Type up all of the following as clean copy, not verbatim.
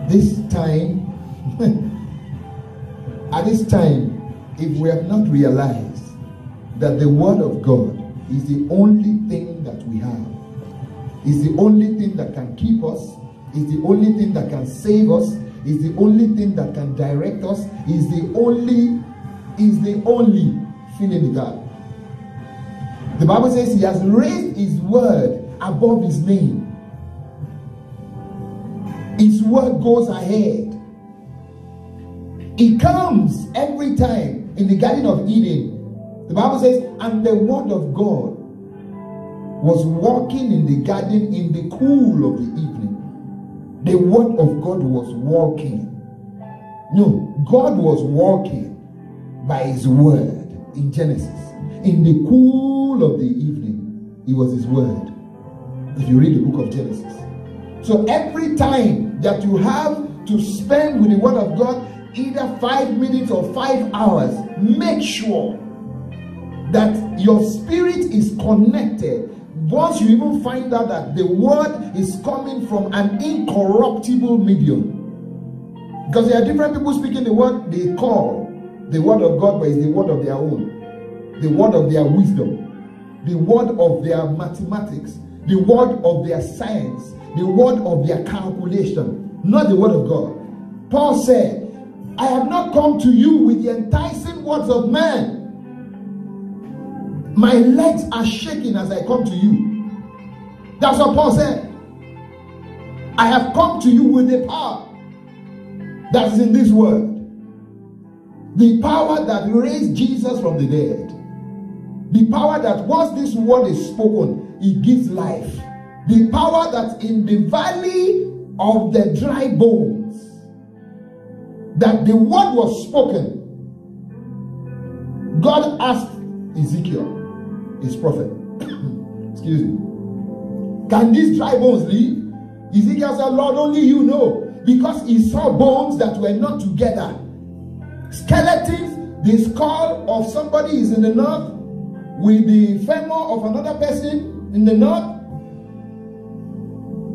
this time, at this time, if we have not realized that the Word of God is the only thing that we have, is the only thing that can keep us, is the only thing that can save us, is the only thing that can direct us, is the only fill in the gap. The Bible says he has raised his word above his name. His word goes ahead. It comes every time in the Garden of Eden. The Bible says, and the word of God was walking in the garden in the cool of the evening. The word of God was walking. No, God was walking by his word in Genesis. In the cool of the evening, it was his word. If you read the book of Genesis. So every time that you have to spend with the word of God, either 5 minutes or 5 hours, make sure that your spirit is connected. Once you even find out that the word is coming from an incorruptible medium. Because there are different people speaking the word they call the word of God, but it's the word of their own. The word of their wisdom. The word of their mathematics. The word of their science. The word of their calculation. Not the word of God. Paul said, I have not come to you with the enticing words of man. My legs are shaking as I come to you. That's what Paul said. I have come to you with the power that is in this word. The power that raised Jesus from the dead. The power that once this word is spoken, it gives life. The power that's in the valley of the dry bones. That the word was spoken. God asked Ezekiel, his prophet, excuse me, can these dry bones live? Ezekiel said, Lord, only you know. Because he saw bones that were not together. Skeletons, the skull of somebody is in the north, with the femur of another person in the north.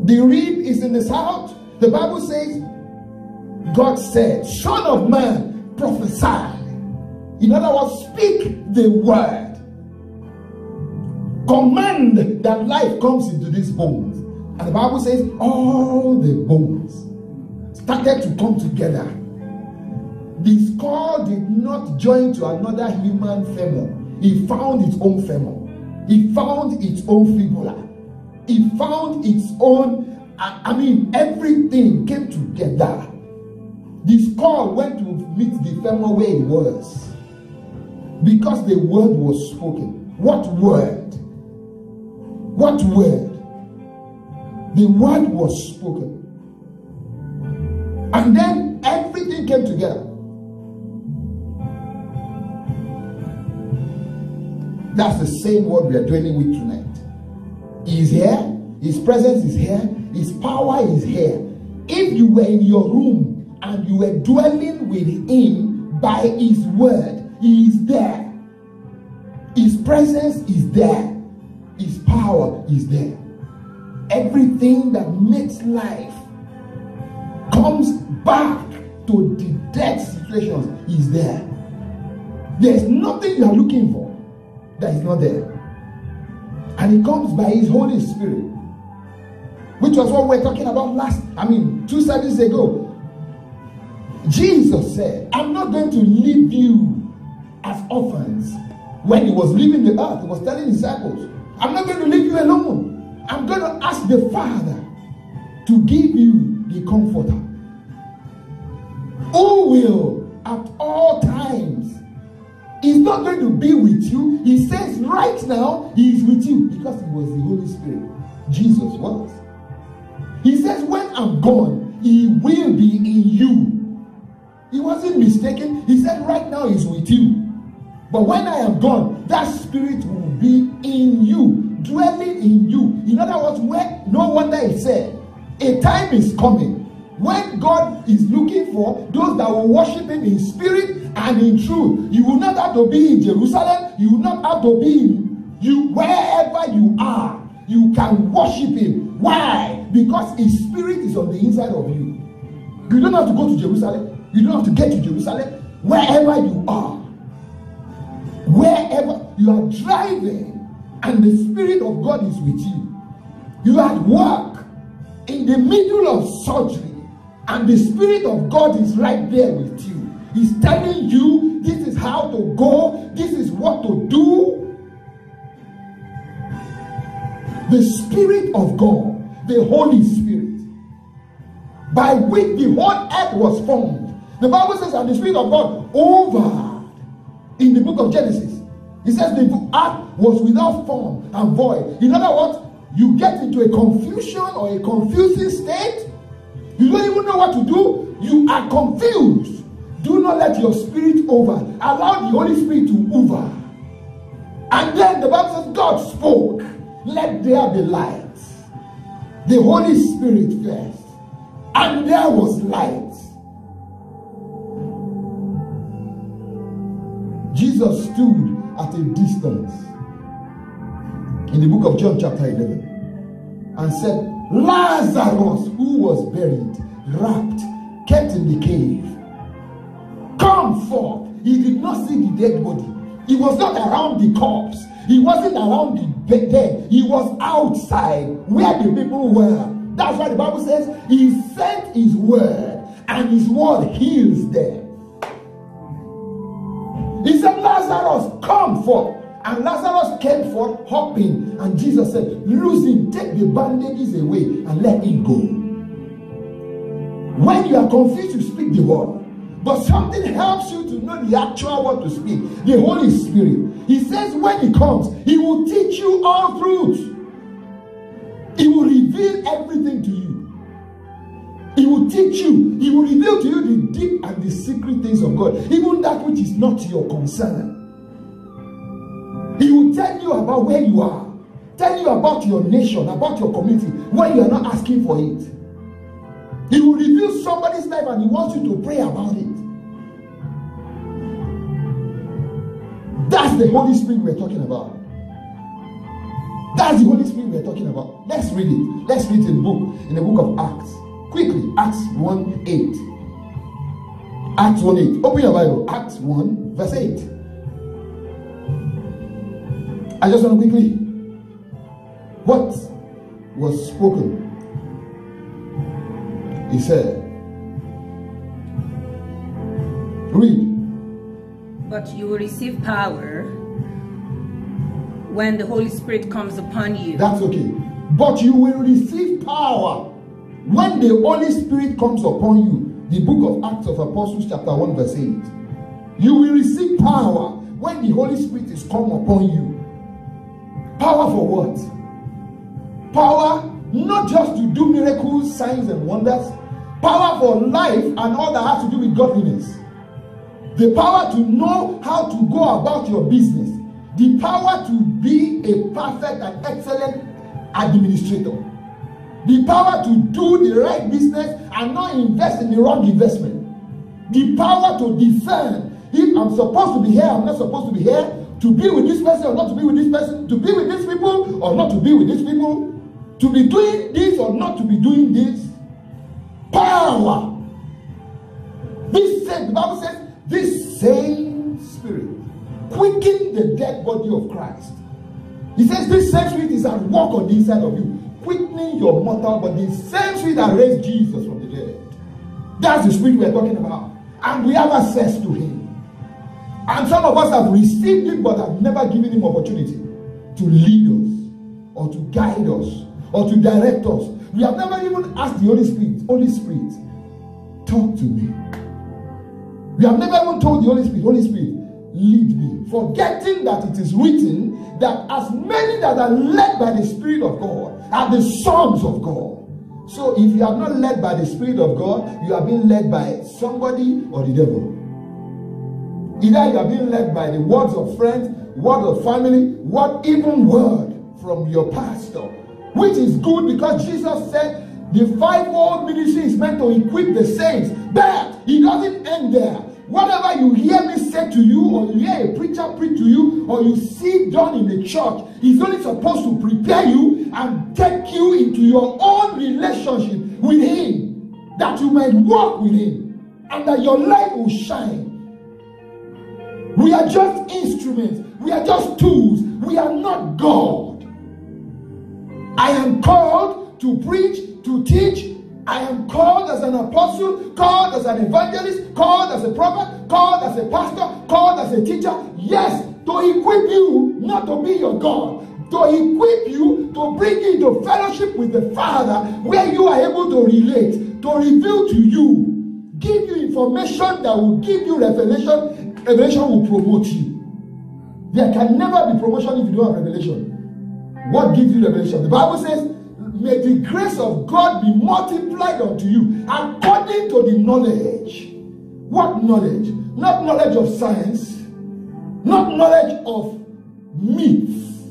The rib is in the south. The Bible says, God said, Son of man, prophesy. In other words, speak the word. Command that life comes into these bones. And the Bible says, all the bones started to come together. The skull did not join to another human femur. It found its own femur. It found its own fibula. It found its own, everything came together. The skull went to meet the femur where it was. Because the word was spoken. What word? What word? The word was spoken. And then everything came together. That's the same word we are dwelling with tonight. He is here. His presence is here. His power is here. If you were in your room and you were dwelling with him by his word, he is there. His presence is there. His power is there. Everything that makes life comes back to the dead situations is there. There's nothing you are looking for that is not there. And it comes by his Holy Spirit. Which was what we were talking about 2 services ago. Jesus said, I'm not going to leave you as orphans. When he was leaving the earth, he was telling his disciples, I'm not going to leave you alone. I'm going to ask the Father to give you the Comforter, who will at all times. He's not going to be with you. He says right now he is with you because he was the Holy Spirit. Jesus was. He says when I'm gone, he will be in you. He wasn't mistaken. He said right now he's with you. But when I am gone, that spirit will be in you, dwelling in you. In other words, no wonder he said, a time is coming when God is looking for those that will worship him in spirit and in truth. You will not have to be in Jerusalem. You will not have to be in you wherever you are. You can worship him. Why? Because his spirit is on the inside of you. You don't have to go to Jerusalem. You don't have to get to Jerusalem. Wherever you are, wherever you are driving, and the Spirit of God is with you. You are at work in the middle of surgery, and the Spirit of God is right there with you. He's telling you this is how to go, this is what to do. The Spirit of God, the Holy Spirit, by which the whole earth was formed. The Bible says, and the Spirit of God hovered in the book of Genesis. It says the earth was without form and void. In other words, you get into a confusion or a confusing state. You don't even know what to do. You are confused. Do not let your spirit over. Allow the Holy Spirit to hover. And then the Bible says God spoke. Let there be light. The Holy Spirit first. And there was light. Jesus stood at a distance in the book of John chapter 11 and said, Lazarus, who was buried, wrapped, kept in the cave, come forth. He did not see the dead body. He was not around the corpse. He wasn't around the dead. He was outside where the people were. That's why the Bible says he sent his word, and his word heals them. He said, Lazarus, come forth. And Lazarus came forth hopping. And Jesus said, loose him, take the bandages away, and let him go. When you are confused, you speak the word. But something helps you to know the actual word to speak. The Holy Spirit. He says when he comes, he will teach you all truth. He will reveal everything to you. He will teach you. He will reveal to you the deep and the secret things of God. Even that which is not your concern. He will tell you about where you are. Tell you about your nation, about your community, when you are not asking for it. He will reveal somebody's life and he wants you to pray about it. That's the Holy Spirit we're talking about. That's the Holy Spirit we're talking about. Let's read it. Let's read in the book of Acts. Quickly, Acts 1:8. Acts 1:8. Open your Bible. Acts 1, verse 8. I just want to quickly. What was spoken? He said, read. But you will receive power when the Holy Spirit comes upon you. That's okay. But you will receive power when the Holy Spirit comes upon you. The book of Acts of Apostles chapter 1 verse 8. You will receive power when the Holy Spirit is come upon you. Power for what? Power not just to do miracles, signs and wonders. Power for life and all that has to do with godliness. The power to know how to go about your business. The power to be a perfect and excellent administrator. The power to do the right business and not invest in the wrong investment. The power to discern if I'm supposed to be here, I'm not supposed to be here. To be with this person or not to be with this person. To be with these people or not to be with these people. To be doing this or not to be doing this. Power. This said, the Bible says, this same Spirit quickened the dead body of Christ. He says this same Spirit is at work on the inside of you, quickening your mortal body. The same Spirit that raised Jesus from the dead. That's the Spirit we're talking about. And we have access to him. And some of us have received it but have never given him opportunity to lead us or to guide us or to direct us. We have never even asked the Holy Spirit, talk to me. We have never even told the Holy Spirit, lead me. Forgetting that it is written that as many that are led by the Spirit of God are the sons of God. So if you are not led by the Spirit of God, you are being led by somebody or the devil. Either you are being led by the words of friends, word of family, even word from your pastor. Which is good because Jesus said the fivefold ministry is meant to equip the saints. But he doesn't end there. Whatever you hear me say to you, or you hear a preacher preach to you, or you see done in the church, is only supposed to prepare you and take you into your own relationship with him. that you might walk with him, and that your light will shine. We are just instruments. We are just tools. We are not God. I am called to preach, to teach. I am called as an apostle, called as an evangelist, called as a prophet, called as a pastor, called as a teacher. Yes, to equip you, not to be your God. To equip you, to bring you into fellowship with the Father, where you are able to relate, to reveal to you, give you information that will give you revelation. Revelation will promote you. There can never be promotion if you don't have revelation. What gives you revelation? The Bible says, may the grace of God be multiplied unto you according to the knowledge. What knowledge? Not knowledge of science, not knowledge of myths,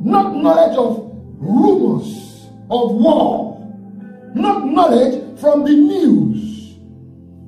not knowledge of rumors of war, not knowledge from the news,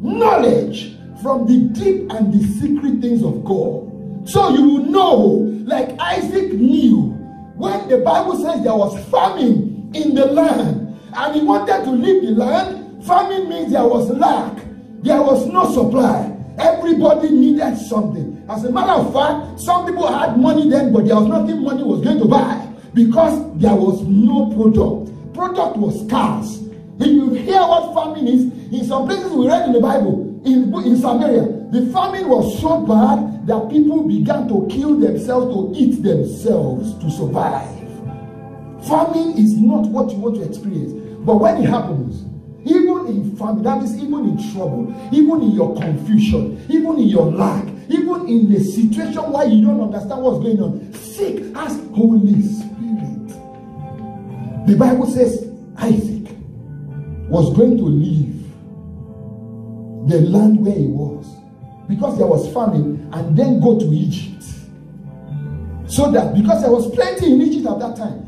knowledge from the deep and the secret things of God. So you will know, like Isaac knew, when the Bible says there was famine in the land, and he wanted to leave the land, famine means there was lack, there was no supply. Everybody needed something. As a matter of fact, some people had money then, but there was nothing money was going to buy because there was no product. Product was scarce. If you hear what famine is, in some places we read in the Bible, in Samaria, the famine was so bad that people began to kill themselves to eat themselves to survive. Famine is not what you want to experience. But when it happens, even in famine, that means even in trouble, even in your confusion, even in your lack, even in the situation where you don't understand what's going on, seek, ask Holy Spirit. The Bible says Isaac was going to leave the land where he was because there was famine, and then go to Egypt. So that because there was plenty in Egypt at that time,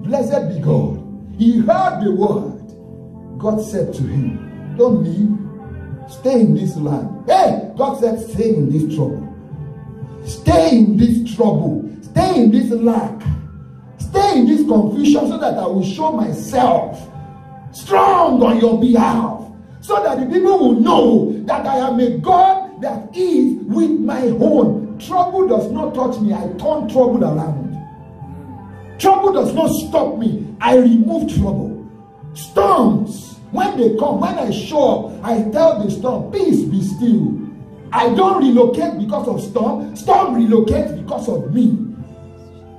blessed be God. He heard the word. God said to him, don't leave. Stay in this land. Hey, God said, stay in this trouble. Stay in this trouble. Stay in this lack. Stay in this confusion so that I will show myself strong on your behalf. So that the people will know that I am a God that is with my own. Trouble does not touch me. I turn trouble around. Trouble does not stop me. I remove trouble. Storms, when they come, when I show up, I tell the storm, peace, be still. I don't relocate because of storm. Storm relocates because of me.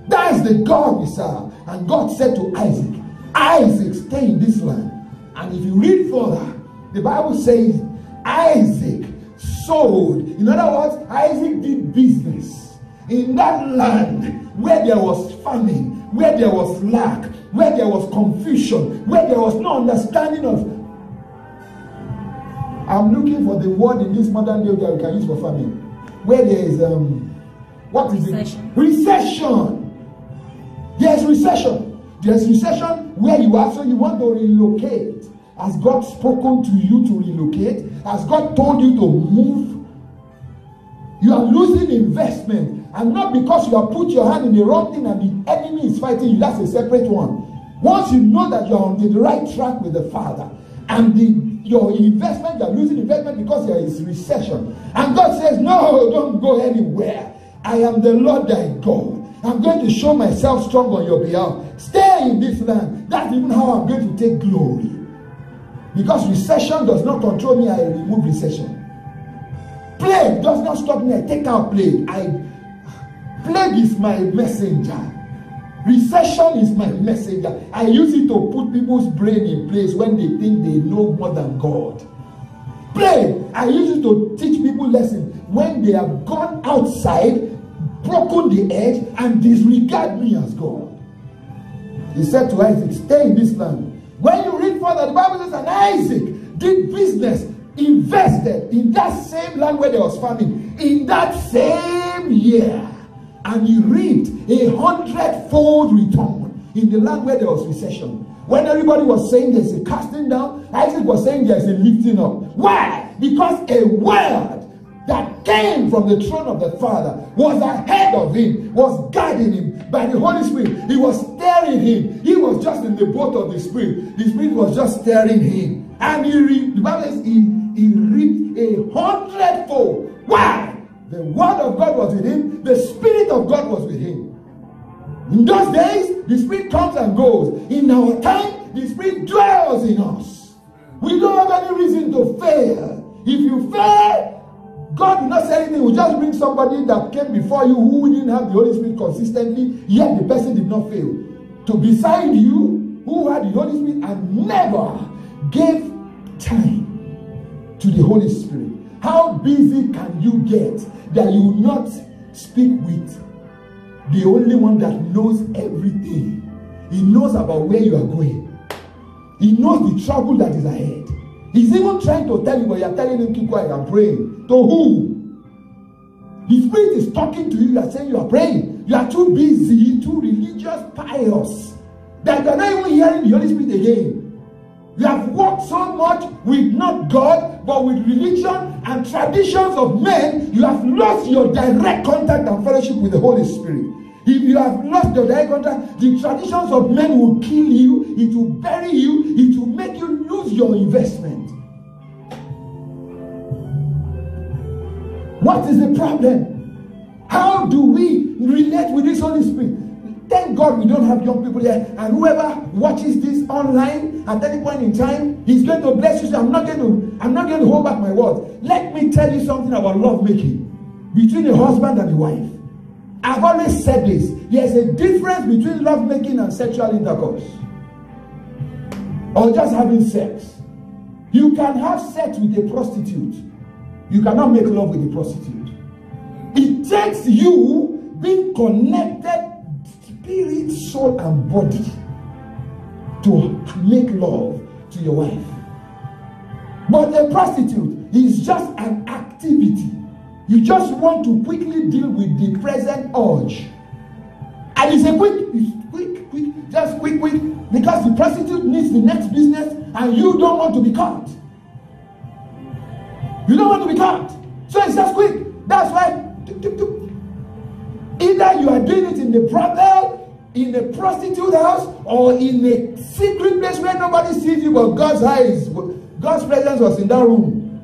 That is the God we serve. And God said to Isaac, Isaac, stay in this land. And if you read further, the Bible says Isaac sowed. In other words, Isaac did business in that land where there was famine, where there was lack, where there was confusion, where there was no understanding of. I'm looking for the word in this modern day that we can use for famine. Where there is what is recession. It? Recession. There's recession. There's recession where you are, so you want to relocate. Has God spoken to you to relocate? Has God told you to move? You are losing investment, and not because you have put your hand in the wrong thing and the enemy is fighting you. That's a separate one. Once you know that you are on the right track with the Father, and your investment, you are losing investment because there is recession, and God says, no, don't go anywhere. I am the Lord thy God. I'm going to show myself strong on your behalf. Stay in this land. That's even how I'm going to take glory. Because recession does not control me, I remove recession. Plague does not stop me, I take out plague. Plague is my messenger. Recession is my messenger. I use it to put people's brain in place when they think they know more than God. Plague, I use it to teach people lessons when they have gone outside, broken the edge, and disregard me as God. He said to Isaac, stay in this land. When you read further, the Bible says that Isaac did business, invested in that same land where there was famine, in that same year. And he reaped 100-fold return in the land where there was recession. When everybody was saying there's a casting down, Isaac was saying there's a lifting up. Why? Because a word that came from the throne of the Father was ahead of him, was guiding him by the Holy Spirit. He was stirring him. He was just in the boat of the Spirit. The Spirit was just stirring him. And the Bible says he reaped 100-fold. Why? The word of God was with him. The Spirit of God was with him. In those days, the Spirit comes and goes. In our time, the Spirit dwells in us. We don't have any reason to fail. If you fail, God will not say anything. He will just bring somebody that came before you who didn't have the Holy Spirit consistently, yet the person did not fail. To beside you, who had the Holy Spirit and never gave time to the Holy Spirit. How busy can you get that you will not speak with the only one that knows everything? He knows about where you are going. He knows the trouble that is ahead. He's even trying to tell you, but you are telling him, keep quiet, I'm praying. To who? The Spirit is talking to you, you are saying you are praying. You are too busy, too religious, pious, that you are not even hearing the Holy Spirit again. You have walked so much with not God, but with religion and traditions of men. You have lost your direct contact and fellowship with the Holy Spirit. If you have lost your direct contact, the traditions of men will kill you, it will bury you, it will make you lose your investment. What is the problem? How do we relate with this Holy Spirit? Thank God we don't have young people here, and whoever watches this online at any point in time, he's going to bless you. So I'm not going to hold back my words. Let me tell you something about love making between a husband and a wife. I've always said this. There's a difference between love making and sexual intercourse, or just having sex. You can have sex with a prostitute. You cannot make love with a prostitute. It takes you being connected spirit, soul, and body to make love to your wife. But a prostitute is just an activity. You just want to quickly deal with the present urge. And it's a quick, because the prostitute needs the next business and you don't want to be caught. You don't want to be caught. So it's just quick. That's why either you are doing it in the brothel, in a prostitute house, or in a secret place where nobody sees you, but God's presence was in that room,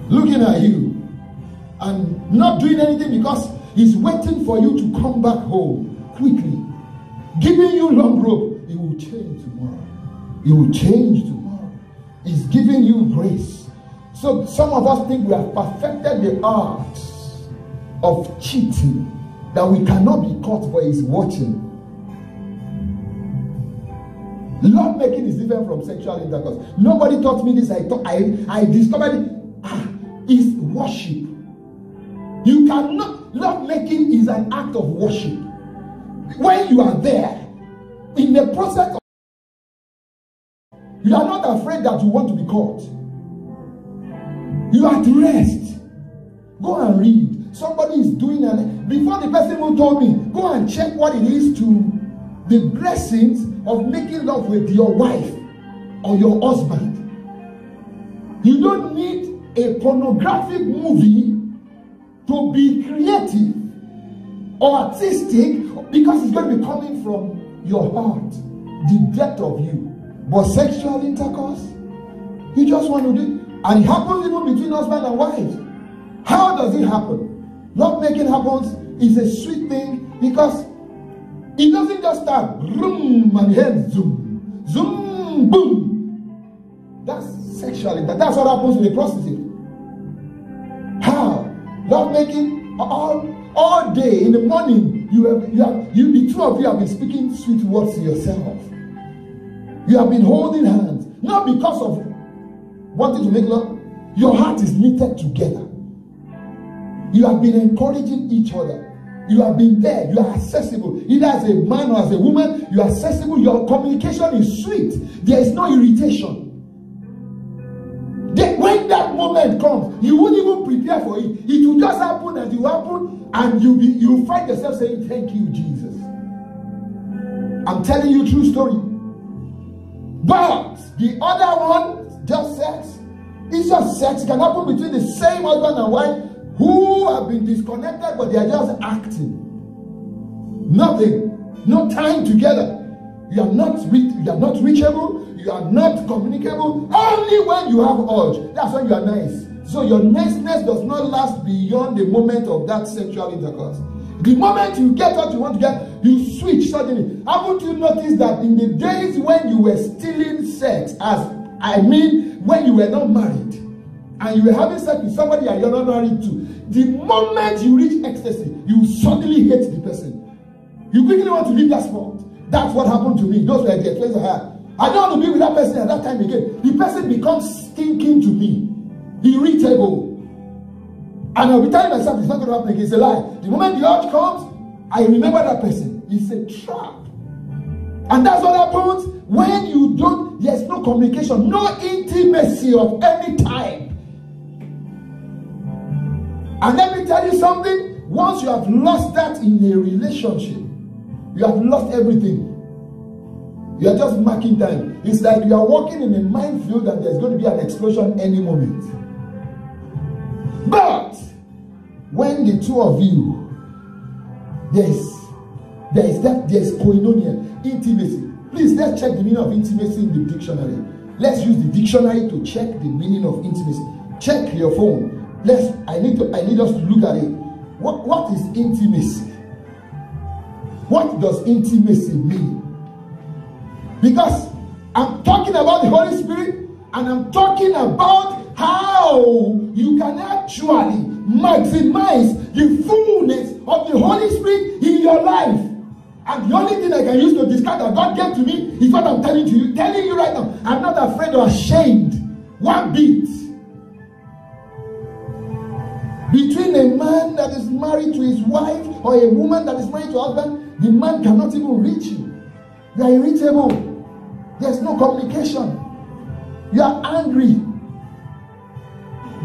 looking at you and not doing anything because he's waiting for you to come back home quickly, giving you long rope. He will change tomorrow. He will change tomorrow. He's giving you grace. So some of us think we have perfected the art of cheating, that we cannot be caught, but he's watching. Love making is different from sexual intercourse. Nobody taught me this. I discovered it. Is worship. You cannot. Love making is an act of worship. When you are there, in the process of, you are not afraid that you want to be caught. You are at rest. Go and read. Somebody is doing it. Before the person who told me, go and check what it is to the blessings of making love with your wife or your husband. You don't need a pornographic movie to be creative or artistic, because it's going to be coming from your heart, the depth of you. But sexual intercourse, you just want to do it. And it happens even between husband and wife. How does it happen? Love making happens is a sweet thing, because it doesn't just start vroom and head zoom, zoom, boom. That's sexual. That's what happens with a prostitute. How? Love making all day in the morning. The two of you have been speaking sweet words to yourself. You have been holding hands, not because of wanting to make love. Your heart is knitted together. You have been encouraging each other. You have been there. You are accessible. Either as a man or as a woman, you are accessible. Your communication is sweet. There is no irritation. When that moment comes, you won't even prepare for it. It will just happen, and it will happen, and you find yourself saying, "Thank you, Jesus." I'm telling you a true story. But the other one, just sex. It's just sex. It can happen between the same husband and wife who have been disconnected, but they are just acting. Nothing. no time together. You are not reachable. You are not communicable. Only when you have urge, that's when you are nice. So your niceness does not last beyond the moment of that sexual intercourse. The moment you get what you want to get, you switch suddenly. Haven't you noticed that in the days when you were stealing sex, when you were not married, and you were having sex with somebody that you're not married to, the moment you reach ecstasy, you suddenly hate the person. You quickly want to leave that spot. That's what happened to me. Those were the experiences I had. I don't want to be with that person at that time again. The person becomes stinking to me, irritable. And I'll be telling myself it's not going to happen again. It's a lie. The moment the urge comes, I remember that person. It's a trap. And that's what happens when you don't, there's no communication, no intimacy of any type. And let me tell you something, once you have lost that in a relationship, you have lost everything. You are just marking time. It's like you are walking in a minefield and there's going to be an explosion any moment. But when the two of you, there's koinonia, intimacy. Please, let's check the meaning of intimacy in the dictionary. Let's use the dictionary to check the meaning of intimacy. Check your phone. I need us to look at it. What is intimacy? What does intimacy mean? Because I'm talking about the Holy Spirit, and I'm talking about how you can actually maximize the fullness of the Holy Spirit in your life. And the only thing I can use to describe that God gave to me is what I'm telling you right now. I'm not afraid or ashamed one bit. Between a man that is married to his wife or a woman that is married to her husband, the man cannot even reach you. You are irritable. There's no communication. You are angry.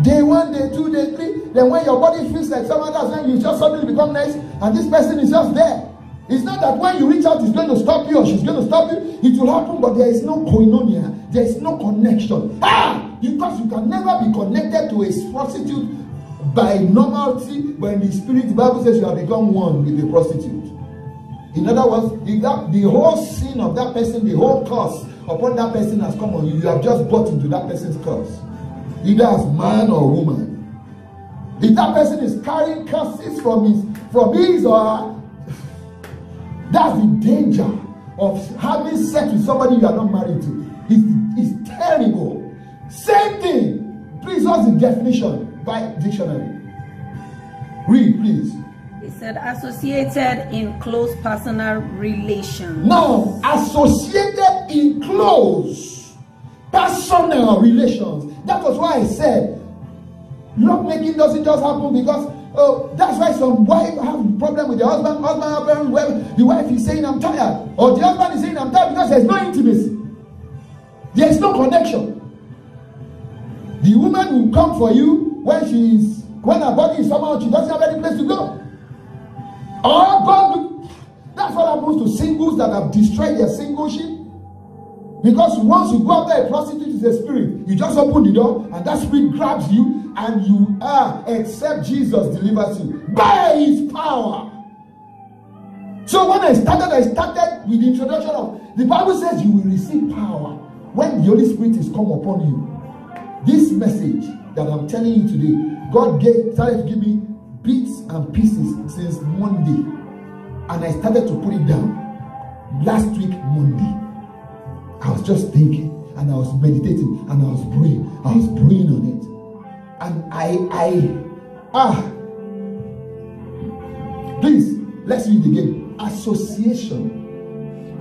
Day 1, day 2, day 3. Then when your body feels like someone else, then you just suddenly become nice, and this person is just there. It's not that when you reach out, it's going to stop you or she's going to stop you. It will happen, but there is no koinonia. There is no connection. Because you can never be connected to a prostitute by normality, but in the spirit, the Bible says you have become one with the prostitute. In other words, if the whole sin of that person, the whole curse upon that person has come on you, you have just bought into that person's curse. Either as man or woman. If that person is carrying curses from his or her, that's the danger of having sex with somebody you are not married to. It's terrible. Same thing. Please, what's the definition by dictionary? Read, please. It said associated in close personal relations. Now, associated in close personal relations. That was why I said love making doesn't just happen because that's why some wife have a problem with the husband have a problem with the wife is saying I'm tired, or the husband is saying I'm tired, because there's no intimacy. There's no connection. The woman will come for you when her body is somehow she doesn't have any place to go. That's what happens to singles that have destroyed their singleship. Because once you go after a prostitute, is a spirit. You just open the door and that spirit grabs you and you are, except Jesus delivers you by his power. So when I started with the introduction of, the Bible says you will receive power when the Holy Spirit is come upon you. This message that I'm telling you today, God started to give me bits and pieces since Monday. And I started to put it down last week, Monday. I was just thinking, and I was meditating, and I was praying. I was praying on it. And please, let's read again. Association.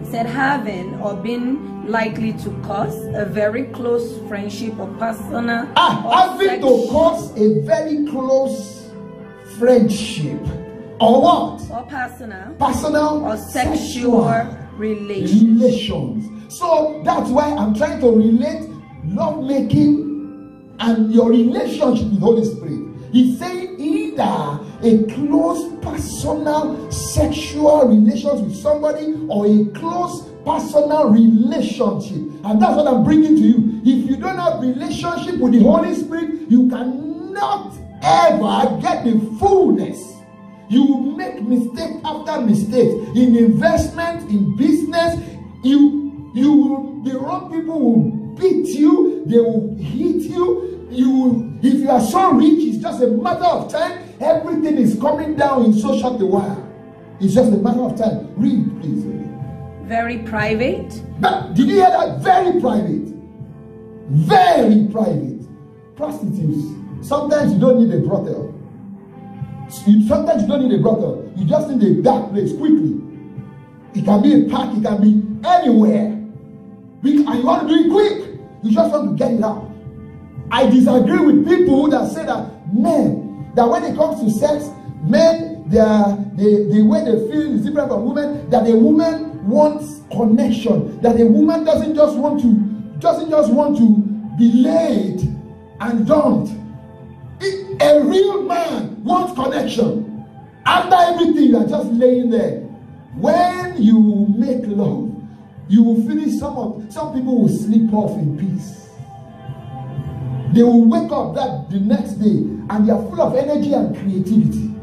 It said having or being likely to cause a very close friendship or personal. Having to cause a very close friendship. Or what? Or personal. Personal or sexual relations. So that's why I'm trying to relate love making and your relationship with the Holy Spirit. He's saying either a close personal sexual relations with somebody or a close personal relationship. And that's what I'm bringing to you. If you don't have relationship with the Holy Spirit, you cannot ever get the fullness. You will make mistake after mistake in investment, in business. The wrong people will beat you. They will hit you. If you are so rich, it's just a matter of time. Everything is coming down in so short a while. It's just a matter of time. Read, please. Very private. But did you hear that? Very private. Very private. Prostitutes. Sometimes you don't need a brothel. Sometimes you don't need a brothel. You just need a dark place quickly. It can be a park. It can be anywhere. And you want to do it quick. You just want to get it out. I disagree with people that say that men, that when it comes to sex, men, the way they feel is different from women. That a woman wants connection. That a woman doesn't just want to be laid and dumped. A real man wants connection. After everything, you are just laying there. When you make love, you will finish. Some people will sleep off in peace. They will wake up the next day and they are full of energy and creativity.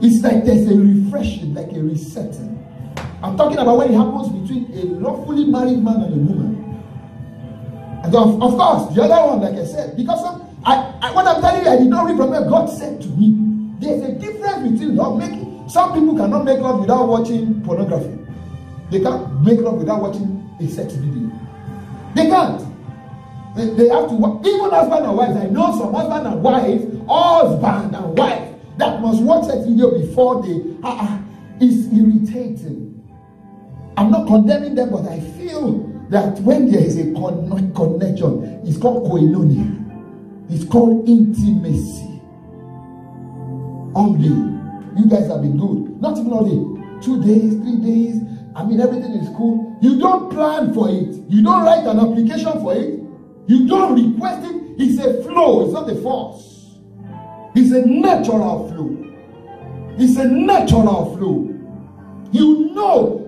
It's like there's a refreshing, like a resetting. I'm talking about when it happens between a lawfully married man and a woman. And of course, the other one, like I said, because what I'm telling you, I did not read from where God said to me. There's a difference between love making. Some people cannot make love without watching pornography. They can't make love without watching a sex video. They can't. They have to watch. Even husband and wife. I know some husband and wife that must watch that video before they. It's irritating. I'm not condemning them, but I feel that when there is a connection, it's called koinonia. It's called intimacy. All day. You guys have been good. Not even all day. 2 days, 3 days. I mean, everything is cool. You don't plan for it. You don't write an application for it. You don't request it. It's a flow. It's not a force. It's a natural flow. It's a natural flow. You know.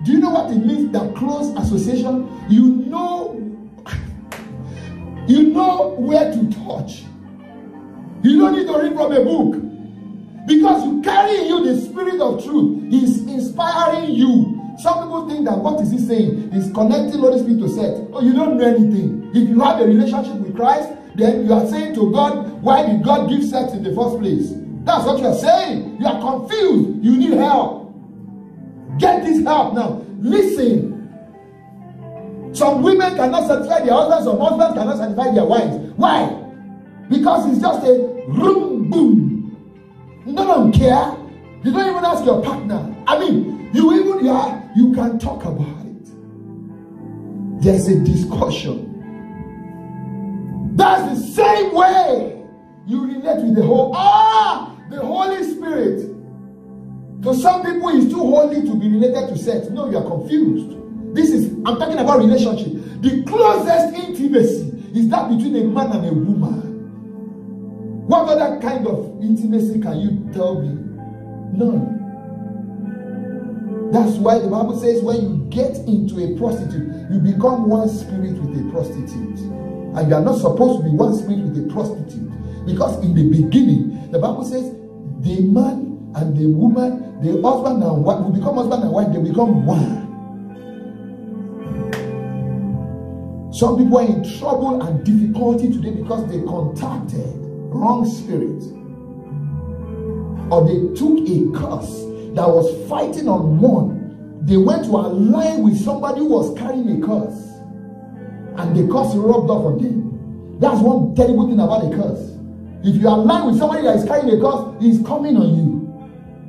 Do you know what it means? That close association. You know where to touch. You don't need to read from a book. Because you carry in you the spirit of truth. He's inspiring you. Some people think that what is he saying? He's connecting Holy Spirit to sex. Oh, you don't know anything. If you have a relationship with Christ, then you are saying to God, why did God give sex in the first place? That's what you are saying. You are confused. You need help. Get this help now. Listen. Some women cannot satisfy their husbands. Some husbands cannot satisfy their wives. Why? Because it's just a boom, boom. None of them care. You don't even ask your partner. I mean, you can talk about it. There's a discussion. That's the same way you relate with the Holy Spirit. To some people, it's too holy to be related to sex. No, you are confused. I'm talking about relationship. The closest intimacy is that between a man and a woman. What other kind of intimacy can you tell me? None. That's why the Bible says when you get into a prostitute, you become one spirit with a prostitute. And you are not supposed to be one spirit with a prostitute. Because in the beginning, the Bible says the man and the woman, the husband and wife, will become husband and wife, they become one. Some people are in trouble and difficulty today because they contacted wrong spirit, or they took a curse that was fighting on one. They went to align with somebody who was carrying a curse, and the curse rubbed off on them. That's one terrible thing about a curse. If you align with somebody that is carrying a curse, it's coming on you.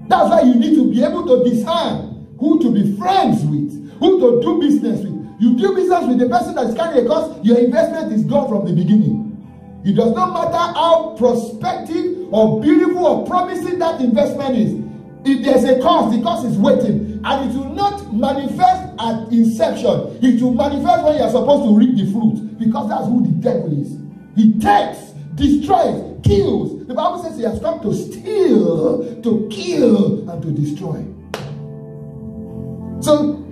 That's why you need to be able to discern who to be friends with, who to do business with. You do business with the person that is carrying a curse, your investment is gone from the beginning. It does not matter how prospective or beautiful or promising that investment is. If there's a curse, the curse is waiting. And it will not manifest at inception. It will manifest when you are supposed to reap the fruit. Because that's who the devil is. He takes, destroys, kills. The Bible says he has come to steal, to kill, and to destroy. So,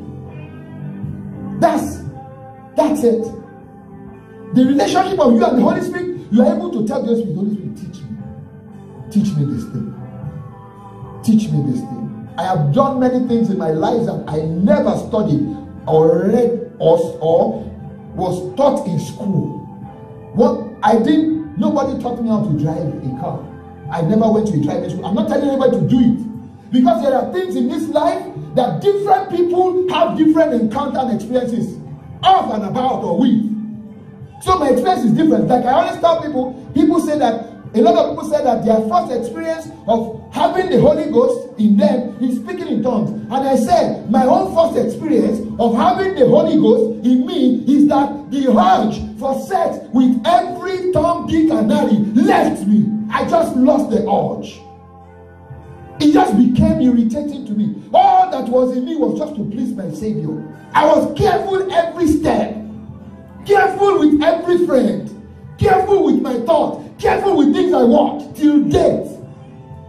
that's it. The relationship of you and the Holy Spirit, you are able to tell the Holy Spirit, Holy Spirit, teach me this thing. teach me this thing. I have done many things in my life that I never studied or read or was taught in school. What I did, nobody taught me how to drive a car. I never went to a driving school. I'm not telling anybody to do it. Because there are things in this life that different people have different encounter and experiences of and about or with. So my experience is different. Like I always tell people say that, a lot of people say that their first experience of having the Holy Ghost in them is speaking in tongues. And I said, my own first experience of having the Holy Ghost in me is that the urge for sex with every Tom, Dick, and Harry left me. I just lost the urge. It just became irritating to me. All that was in me was just to please my Savior. I was careful every step. Careful with every friend. Careful with my thoughts. Careful with things I watch till death.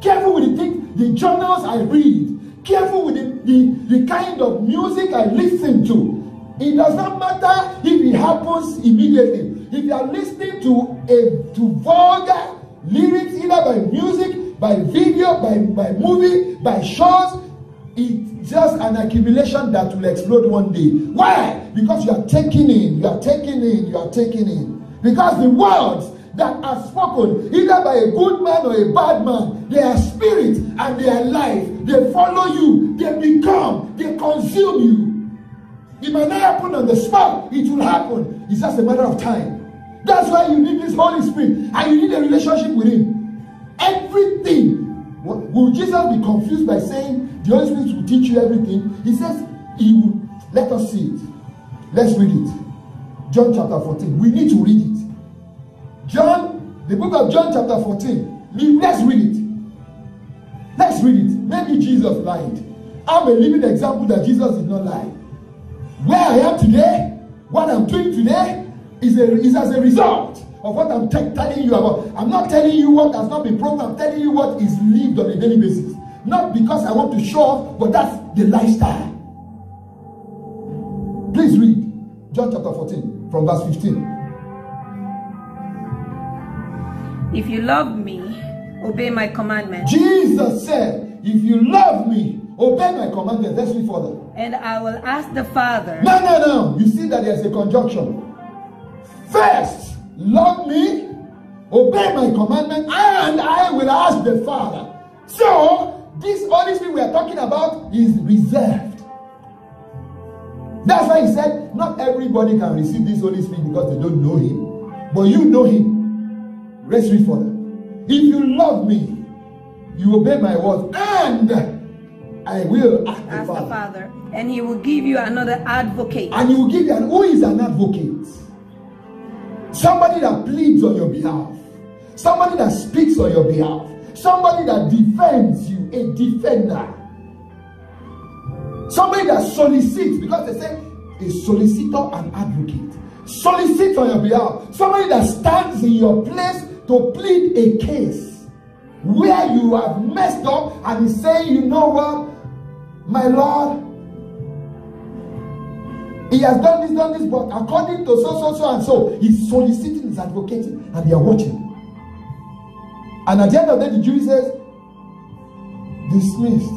Careful with the things, the journals I read. Careful with the kind of music I listen to. It does not matter if it happens immediately. If you are listening to vulgar lyrics, either by music, by video, by movie, by shows, it's just an accumulation that will explode one day. Why? Because you are taking in. Because the words that are spoken, either by a good man or a bad man, they are spirit and they are life. They follow you. They consume you. It might not happen on the spot. It will happen. It's just a matter of time. That's why you need this Holy Spirit and you need a relationship with Him. Everything. Will Jesus be confused by saying the Holy Spirit will teach you everything? He says He will. Let us see it. Let's read it. John chapter 14. We need to read it. The book of John chapter 14. Let's read it. Let's read it. Maybe Jesus lied. I'm a living example that Jesus did not lie. Where I am today, what I'm doing today, is as a result of what I'm telling you about. I'm not telling you what has not been proven. I'm telling you what is lived on a daily basis. Not because I want to show off, but that's the lifestyle. Please read John chapter 14 from verse 15. If you love me, obey my commandments. Jesus said, if you love me, obey my commandments. Let's read further. And I will ask the Father. No. You see that there's a conjunction. First, love me, obey my commandments, and I will ask the Father. So, this Holy Spirit we are talking about is reserved. That's why he said, not everybody can receive this Holy Spirit because they don't know Him. But you know Him. Let's read further. If you love me, you obey my word, and I will ask the Father. And He will give you another advocate. And He will give you who is an advocate? Somebody that pleads on your behalf. Somebody that speaks on your behalf. Somebody that defends you. A defender. Somebody that solicits. Because they say a solicitor and advocate. Solicit on your behalf. Somebody that stands in your place to plead a case where you have messed up and is saying, you know what, my Lord, he has done this, but according to so and so, he's soliciting, he's advocating, and they are watching. And at the end of the day, the jury says, dismissed.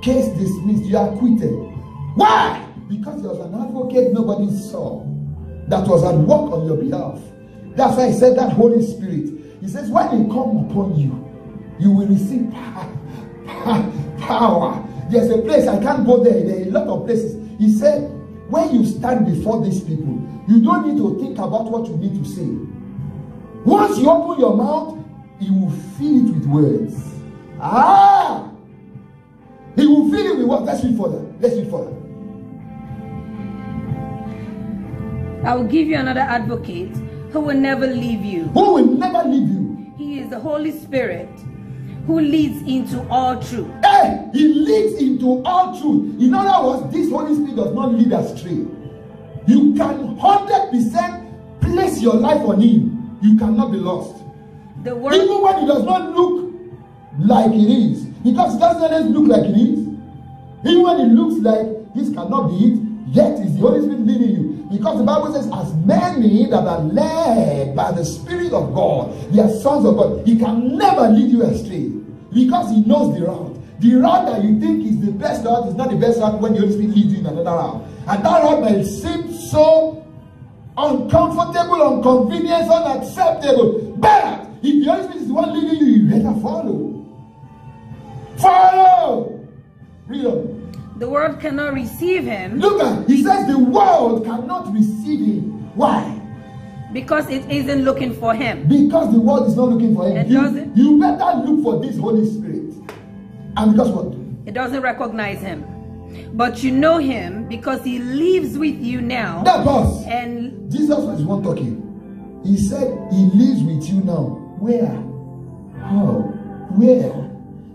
Case dismissed. You are acquitted. Why? Because there was an advocate nobody saw that was at work on your behalf. That's why he said that Holy Spirit. He says, when he come upon you, you will receive power. There's a place, I can't go there. There are a lot of places. He said, when you stand before these people, you don't need to think about what you need to say. Once you open your mouth, he will fill it with words. He will fill it with words. Let's read further. I will give you another advocate who will never leave you. Who will never leave you? He is the Holy Spirit who leads into all truth. He leads into all truth. In other words, this Holy Spirit does not lead astray. You can 100% place your life on Him. You cannot be lost. The word, even when it does not look like it is. Because it doesn't always look like it is. Even when it looks like this cannot be it, yet is the Holy Spirit leading you. Because the Bible says, as many that are led by the Spirit of God, they are sons of God. He can never lead you astray. Because He knows the route. The route that you think is the best route is not the best route when the Holy Spirit leads you in another route. And that route may seem so uncomfortable, inconvenient, unacceptable. But if the Holy Spirit is the one leading you, you better follow. Follow! Read on. The world cannot receive him. Look at, he says the world cannot receive him. Why? Because it isn't looking for him. Because the world is not looking for him. It doesn't. You better look for this Holy Spirit. And because what? It doesn't recognize him. But you know him because he lives with you now. That was. And Jesus was the one talking. He said he lives with you now. Where? How? Where?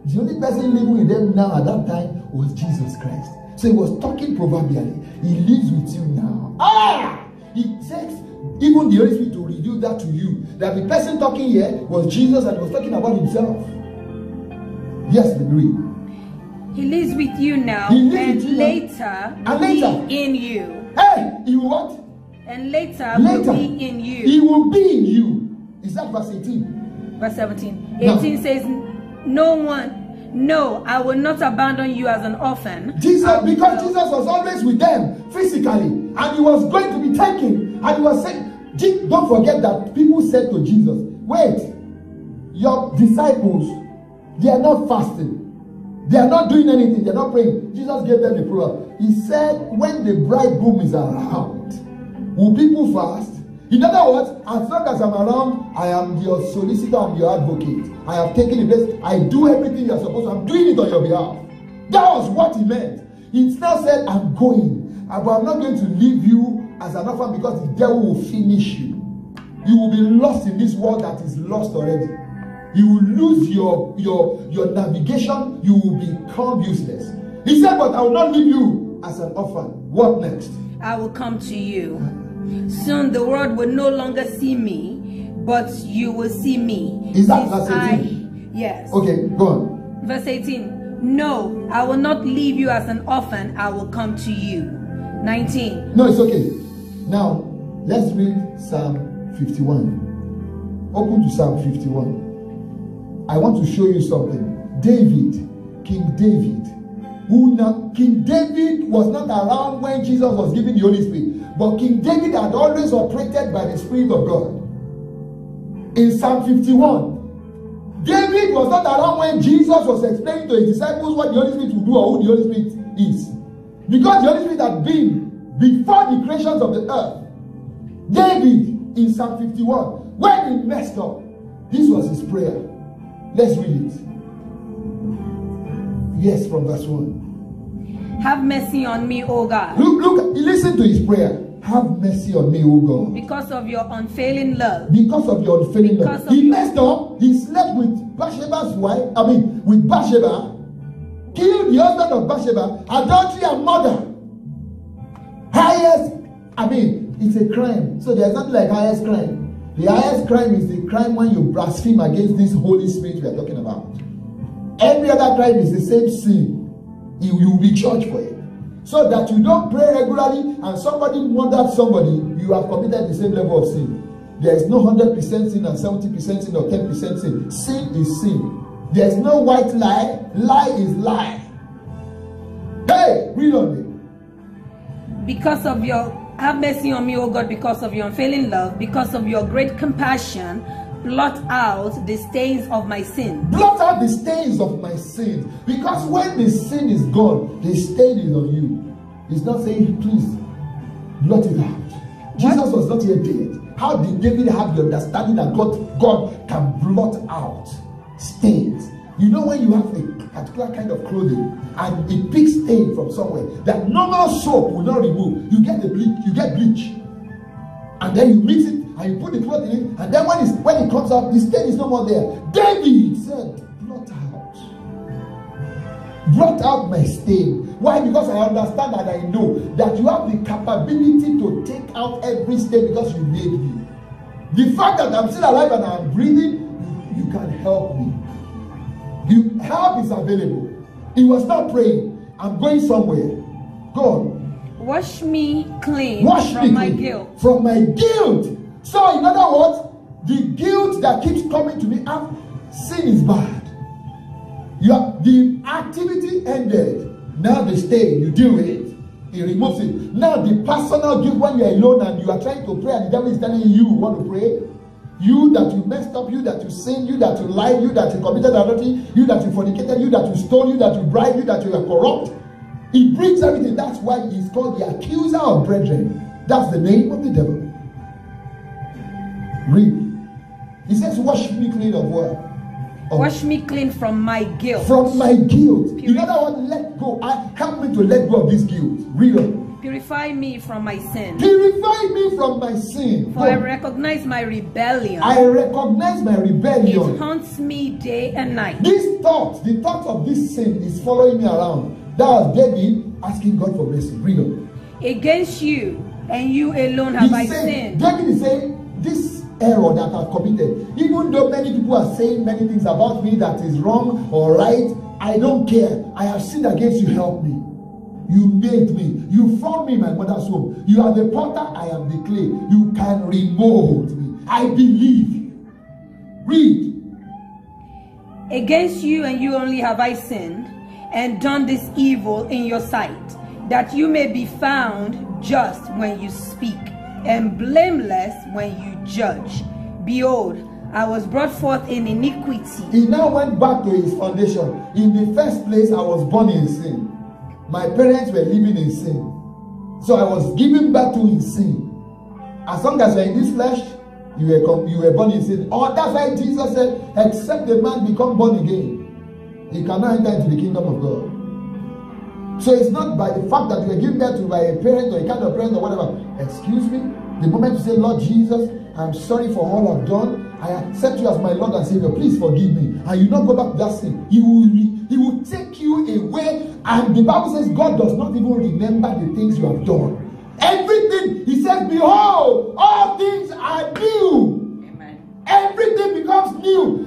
The only person living with them now at that time was Jesus Christ. So he was talking proverbially. He lives with you now. He takes even the Holy Spirit to reveal that to you. That the person talking here was Jesus and he was talking about himself. Yes, agree. He lives with you now, and later will be in you. Hey, he will what? And later will be in you. He will be in you. Is that verse 18? Verse 17. 18 says, No, I will not abandon you as an orphan. Because Jesus was always with them physically, and he was going to be taken. And he was saying, don't forget that people said to Jesus, wait, your disciples, they are not fasting. They are not doing anything. They are not praying. Jesus gave them the prayer. He said, when the bridegroom is around, will people fast? In other words, as long as I'm around, I am your solicitor and your advocate. I have taken the place. I do everything you're supposed to. I'm doing it on your behalf. That was what he meant. He now said, I'm going. But I'm not going to leave you as an orphan because the devil will finish you. You will be lost in this world that is lost already. You will lose your navigation. You will become useless. He said, but I will not leave you as an orphan. What next? I will come to you. Soon the world will no longer see me, but you will see me. Is that verse 18? Yes. Okay, go on. Verse 18. No, I will not leave you as an orphan. I will come to you. 19. No, it's okay. Now, let's read Psalm 51. Open to Psalm 51. I want to show you something. David, King David, King David was not around when Jesus was giving the Holy Spirit, but King David had always operated by the Spirit of God. In Psalm 51, David was not around when Jesus was explaining to his disciples what the Holy Spirit would do or who the Holy Spirit is. Because the Holy Spirit had been before the creations of the earth. David, in Psalm 51, when he messed up, this was his prayer. Let's read it. Yes, from verse 1. Have mercy on me, O God. Look, listen to his prayer. Have mercy on me, O God. Because of your unfailing love. Because of your unfailing love. He messed up. He slept with Bathsheba's wife. With Bathsheba. Killed the husband of Bathsheba. Adultery and murder. Highest, it's a crime. So there's nothing like highest crime. The highest crime is the crime when you blaspheme against this Holy Spirit we are talking about. Every other crime is the same sin. You will be judged for it. So that you don't pray regularly and somebody murdered somebody, you have committed the same level of sin. There is no 100% sin and 70% sin or 10% sin. Sin is sin. There is no white lie. Lie is lie. Hey, read on me. Because of your... Have mercy on me, O God, because of your unfailing love, because of your great compassion. Blot out the stains of my sin. Blot out the stains of my sin. Because when the sin is gone, the stain is on you. He's not saying, please, blot it out. Jesus was not yet dead. How did David have the understanding that God can blot out stains? You know, when you have a particular kind of clothing and it picks stain from somewhere that normal soap will not remove, you get bleach, and then you mix it and you put the cloth in it, and then when it comes out, the stain is no more there. David said, blot out my stain. Why? Because I understand and I know that you have the capability to take out every stain because you made me. The fact that I'm still alive and I'm breathing, you can help me. The help is available. He was not praying. I'm going somewhere. Go on. Wash me clean from my guilt. From my guilt. So in other words, the guilt that keeps coming to me, sin is bad. The activity ended. Now the stain, you deal with it. He removes it. Now the personal guilt, when you're alone and you are trying to pray and the devil is telling you want to pray. You that you messed up, you that you sinned, you that you lied, you that you committed adultery, you that you fornicated, you that you stole, you that you bribed, you that you are corrupt. He brings everything. That's why he's called the accuser of brethren. That's the name of the devil. Read. He says, wash me clean of what? Wash me clean from my guilt. From my guilt. In other words, let go. Help me to let go of this guilt. Read on. Purify me from my sin. Purify me from my sin. For I recognize my rebellion. I recognize my rebellion. It haunts me day and night. This thought, the thought of this sin is following me around. That was David asking God for mercy. Read on. Against you and you alone have I sinned. David is saying, this error that I've committed, even though many people are saying many things about me that is wrong or right, I don't care. I have sinned against you. Help me. You made me. You formed me in my mother's womb. You are the potter. I am the clay. You can remold me. I believe you. Read. Against you and you only have I sinned and done this evil in your sight, that you may be found just when you speak and blameless when you judge. Behold, I was brought forth in iniquity. He now went back to his foundation. In the first place, I was born in sin. My parents were living in sin. So I was given back to in sin. As long as you're in this flesh, you were born in sin. Oh, that's why Jesus said, except the man become born again, he cannot enter into the kingdom of God. So it's not by the fact that you were given birth to by a parent or a kind of parent or whatever. Excuse me. The moment you say, Lord Jesus, I'm sorry for all I've done. I accept you as my Lord and Savior. Please forgive me. And you not go back to that sin. He will take you away. And the Bible says God does not even remember the things you have done. Everything, he says, behold, all things are new. Amen. Everything becomes new.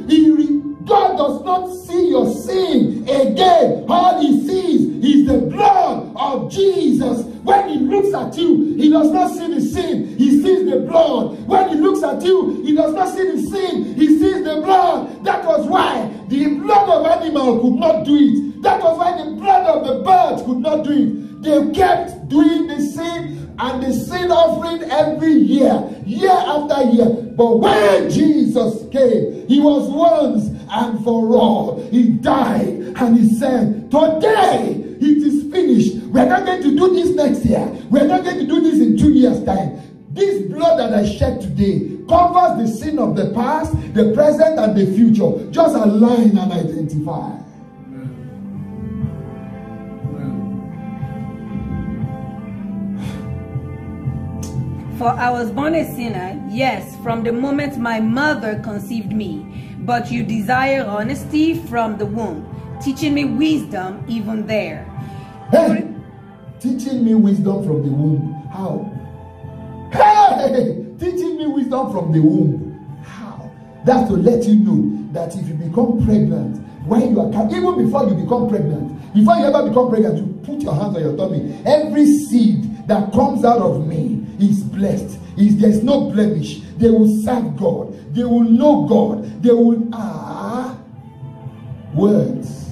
God does not see your sin again. All he sees is the blood of Jesus. When he looks at you, he does not see the sin. He sees the blood. When he looks at you, he does not see the sin. He sees the blood. That was why the blood of animal could not do it. That was why the blood of the birds could not do it. They kept doing the sin and the sin offering every year, year after year. But when Jesus came, he was once and for all. He died and he said, today it is finished. We're not going to do this next year. We're not going to do this in 2 years' time. This blood that I shed today covers the sin of the past, the present, and the future. Just align and identify. For I was born a sinner, yes, from the moment my mother conceived me. But you desire honesty from the womb, teaching me wisdom even there. Hey, teaching me wisdom from the womb. How? Hey, teaching me wisdom from the womb. How? That's to let you know that if you become pregnant, when you are, even before you become pregnant, before you ever become pregnant, you put your hands on your tummy. Every seed that comes out of me is blessed. There's no blemish. They will serve God. They will know God. They will words.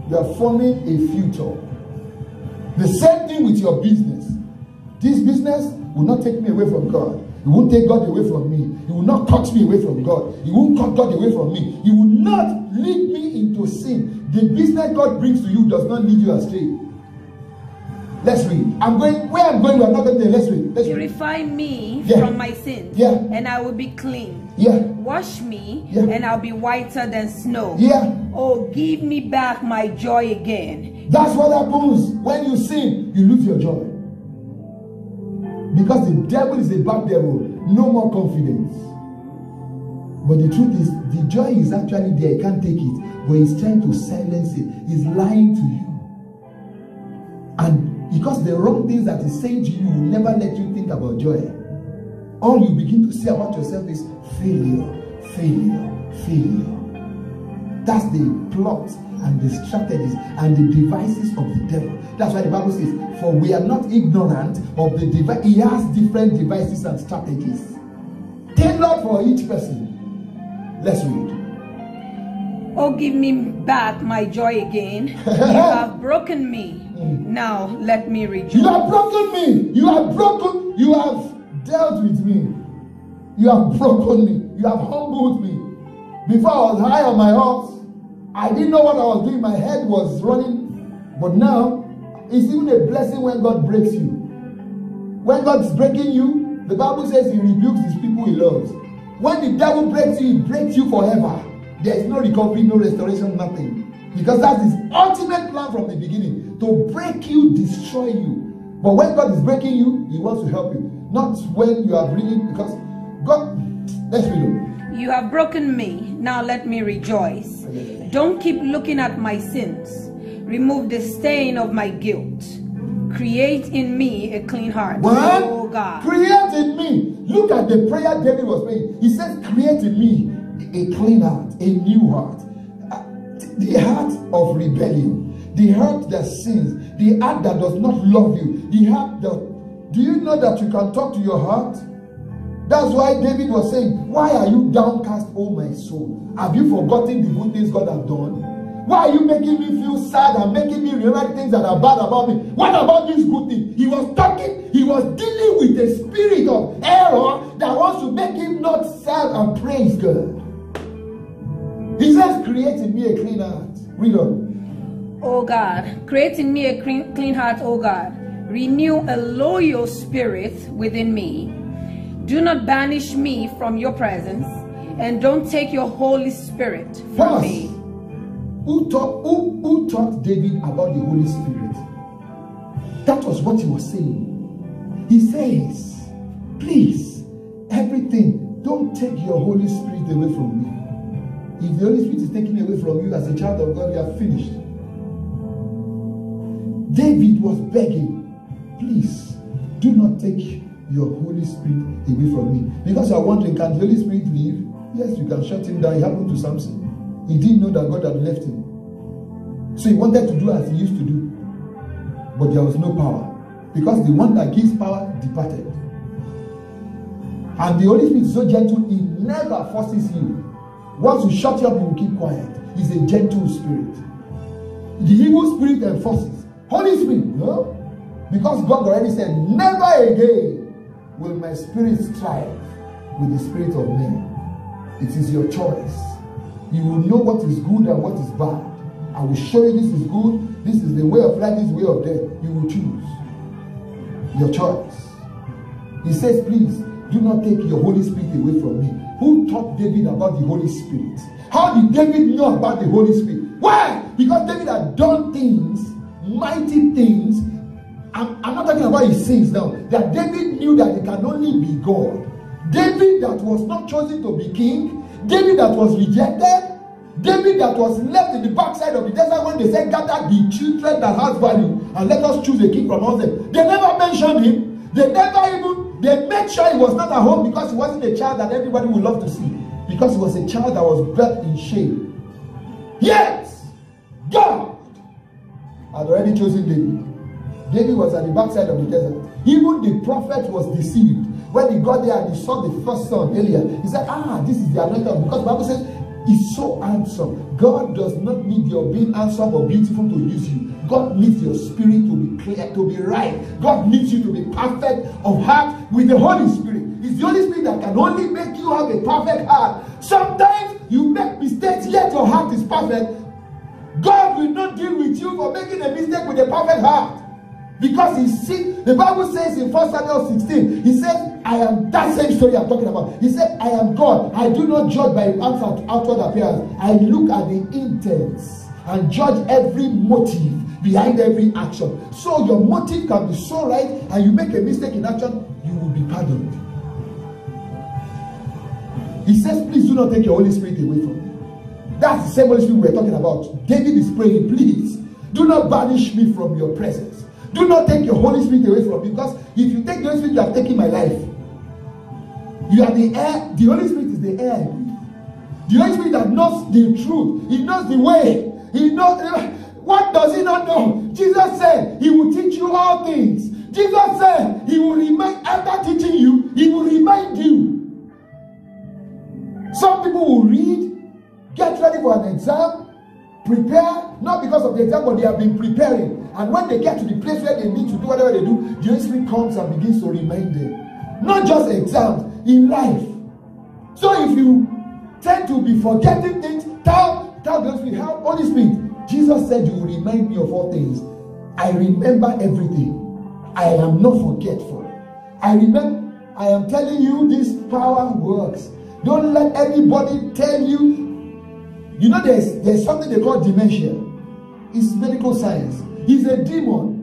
You are forming a future. The same thing with your business. This business will not take me away from God. It won't take God away from me. It will not cut me away from God. It won't cut God away from me. It will not lead me into sin. The business God brings to you does not lead you astray. Let's read. Where I'm going, we are not going there. Let's read. Purify me from my sins, and I will be clean. Wash me, and I'll be whiter than snow. Oh, give me back my joy again. That's what happens when you sin. You lose your joy. Because the devil is a bad devil. No more confidence. But the truth is, the joy is actually there. He can't take it. But he's trying to silence it. He's lying to you. And because the wrong things that he's saying to you will never let you think about joy. All you begin to say about yourself is failure, failure, failure. That's the plot and the strategies and the devices of the devil. That's why the Bible says, for we are not ignorant of the device. He has different devices and strategies tailored for each person. Let's read. Oh, give me back my joy again. You have broken me. Now let me rejoice. You have broken me. You have broken. You have dealt with me. You have broken me. You have humbled me. Before I was high on my horse, I didn't know what I was doing. My head was running. But now, it's even a blessing when God breaks you. When God is breaking you, the Bible says he rebukes his people he loves. When the devil breaks you, he breaks you forever. There is no recovery, no restoration, nothing. Because that's his ultimate plan from the beginning. To break you, destroy you. But when God is breaking you, he wants to help you. Not when you are really, because God, let's read it. You have broken me. Now let me rejoice. Don't keep looking at my sins. Remove the stain of my guilt. Create in me a clean heart. What? Oh God. Create in me. Look at the prayer David was praying. He says, create in me a clean heart, a new heart. The heart of rebellion. The heart that sins. The heart that does not love you. The heart that... Do you know that you can talk to your heart? That's why David was saying, why are you downcast, oh my soul? Have you forgotten the good things God has done? Why are you making me feel sad and making me realize things that are bad about me? What about this good thing? He was talking, he was dealing with a spirit of error that wants to make him not serve and praise God. He says, create in me a clean heart. Read on. Oh God, create in me a clean heart, oh God. Renew a loyal spirit within me. Do not banish me from your presence, and don't take your Holy Spirit from me. Who taught David about the Holy Spirit? That was what he was saying. He says, please, everything, don't take your Holy Spirit away from me. If the Holy Spirit is taken away from you as a child of God, you are finished. David was begging, please, do not take your Holy Spirit away from me. Because you are wondering, can the Holy Spirit leave? Yes, you can shut him down. It happened to Samson. He didn't know that God had left him. So he wanted to do as he used to do. But there was no power. Because the one that gives power departed. And the Holy Spirit is so gentle, he never forces you. Once you shut up, you will keep quiet. He's a gentle spirit. The evil spirit enforces. Holy Spirit, no? Because God already said, never again will my spirit strive with the spirit of men. It is your choice. You will know what is good and what is bad. I will show you this is good, this is the way of life, this is the way of death. You will choose. Your choice. He says, please, do not take your Holy Spirit away from me. Who taught David about the Holy Spirit? How did David know about the Holy Spirit? Why? Because David had done things, mighty things. I'm not talking about his sins now. That David knew that it can only be God. David that was not chosen to be king. David that was rejected. David that was left in the backside of the desert when they said, gather the children that has value and let us choose a king from among them. They never mentioned him. They made sure he was not at home because he wasn't a child that everybody would love to see. Because he was a child that was bred in shame. Yes, God had already chosen David. David was at the backside of the desert. Even the prophet was deceived. When he got there and he saw the first son, Eliab, he said, this is the anointed. Because the Bible says, he's so handsome. God does not need your being handsome or beautiful to use you. God needs your spirit to be clear, to be right. God needs you to be perfect of heart with the Holy Spirit. It's the Holy Spirit that can only make you have a perfect heart. Sometimes you make mistakes, yet your heart is perfect. God will not deal with you for making a mistake with a perfect heart. Because he sees, the Bible says in 1 Samuel 16, he says, I am, that same story I'm talking about. He said, I am God. I do not judge by outward appearance. I look at the intents and judge every motive behind every action. So your motive can be so right, and you make a mistake in action, you will be pardoned. He says, please do not take your Holy Spirit away from me. That's the same Holy Spirit we're talking about. David is praying, please, do not banish me from your presence. Do not take your Holy Spirit away from me, because if you take the Holy Spirit, you have taken my life. You are the air. The Holy Spirit is the air I breathe. The Holy Spirit that knows the truth. He knows the way. He knows. What does he not know? Jesus said he will teach you all things. Jesus said he will remind, after teaching you, he will remind you. Some people will read, get ready for for an exam, prepare, not because of the exam, but they have been preparing. And when they get to the place where they need to do whatever they do, the Holy Spirit comes and begins to remind them. Not just exams, in life. So if you tend to be forgetting things, tell the Holy Spirit, help Holy Spirit. Jesus said, you will remind me of all things. I remember everything. I am not forgetful. I am telling you, this power works. Don't let anybody tell you. You know, there's something they call dementia. It's medical science. It's a demon.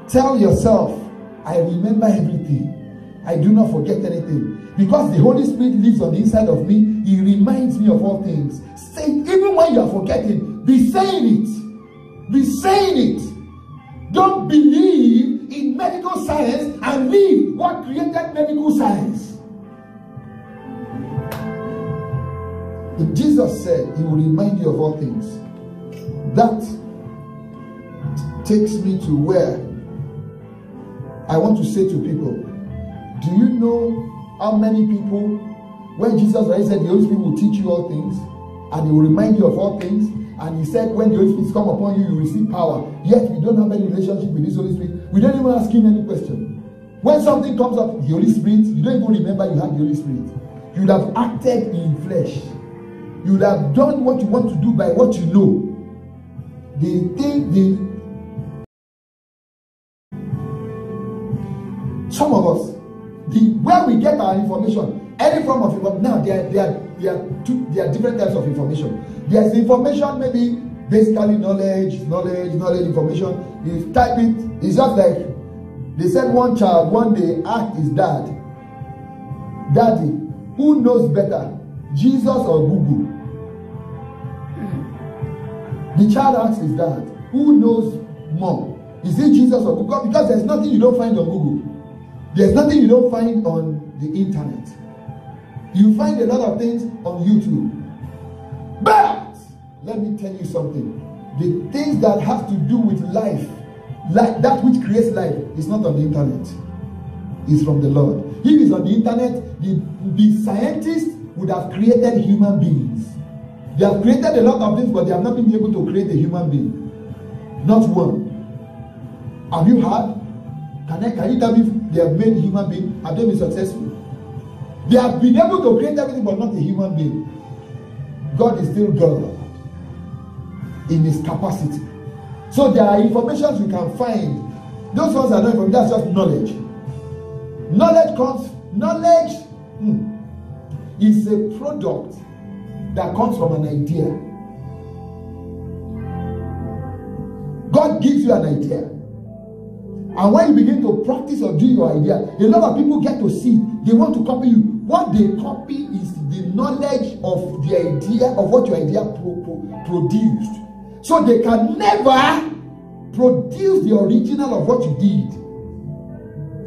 Tell yourself, I remember everything. I do not forget anything. Because the Holy Spirit lives on the inside of me, He reminds me of all things. Say, even when you are forgetting, be saying it. Be saying it. Don't believe in medical science and leave what created medical science. If Jesus said He will remind you of all things, that takes me to where I want to say to people, do you know how many people, when Jesus already said the Holy Spirit will teach you all things and He will remind you of all things, and He said when the Holy Spirit come upon you, you receive power, yet we don't have any relationship with this Holy Spirit. We don't even ask Him any question. When something comes up, the Holy Spirit, you don't even remember you had the Holy Spirit. You would have acted in flesh. You would have done what you want to do by what you know. Some of us, where we get our information, any form of information. Now there are different types of information. There's information, maybe basically knowledge information. You type it. It's just like they said one child one day asked his dad, "Daddy, who knows better, Jesus or Google?" The child asked his dad, "Who knows more? Is it Jesus or Google?" Because there's nothing you don't find on Google. There's nothing you don't find on the internet. You find a lot of things on YouTube. But let me tell you something. The things that have to do with life, like that which creates life, is not on the internet. It's from the Lord. If it's on the internet, the scientists would have created human beings. They have created a lot of things, but they have not been able to create a human being. Not one. Have you heard? Can you tell me if they have made a human being? Have they been successful? They have been able to create everything, but not a human being. God is still God in His capacity. So there are informations you can find. Those ones are not information, that's just knowledge. Knowledge is a product that comes from an idea. God gives you an idea. And when you begin to practice or do your idea, a lot of people get to see, they want to copy you. What they copy is the knowledge of the idea, of what your idea produced. So they can never produce the original of what you did.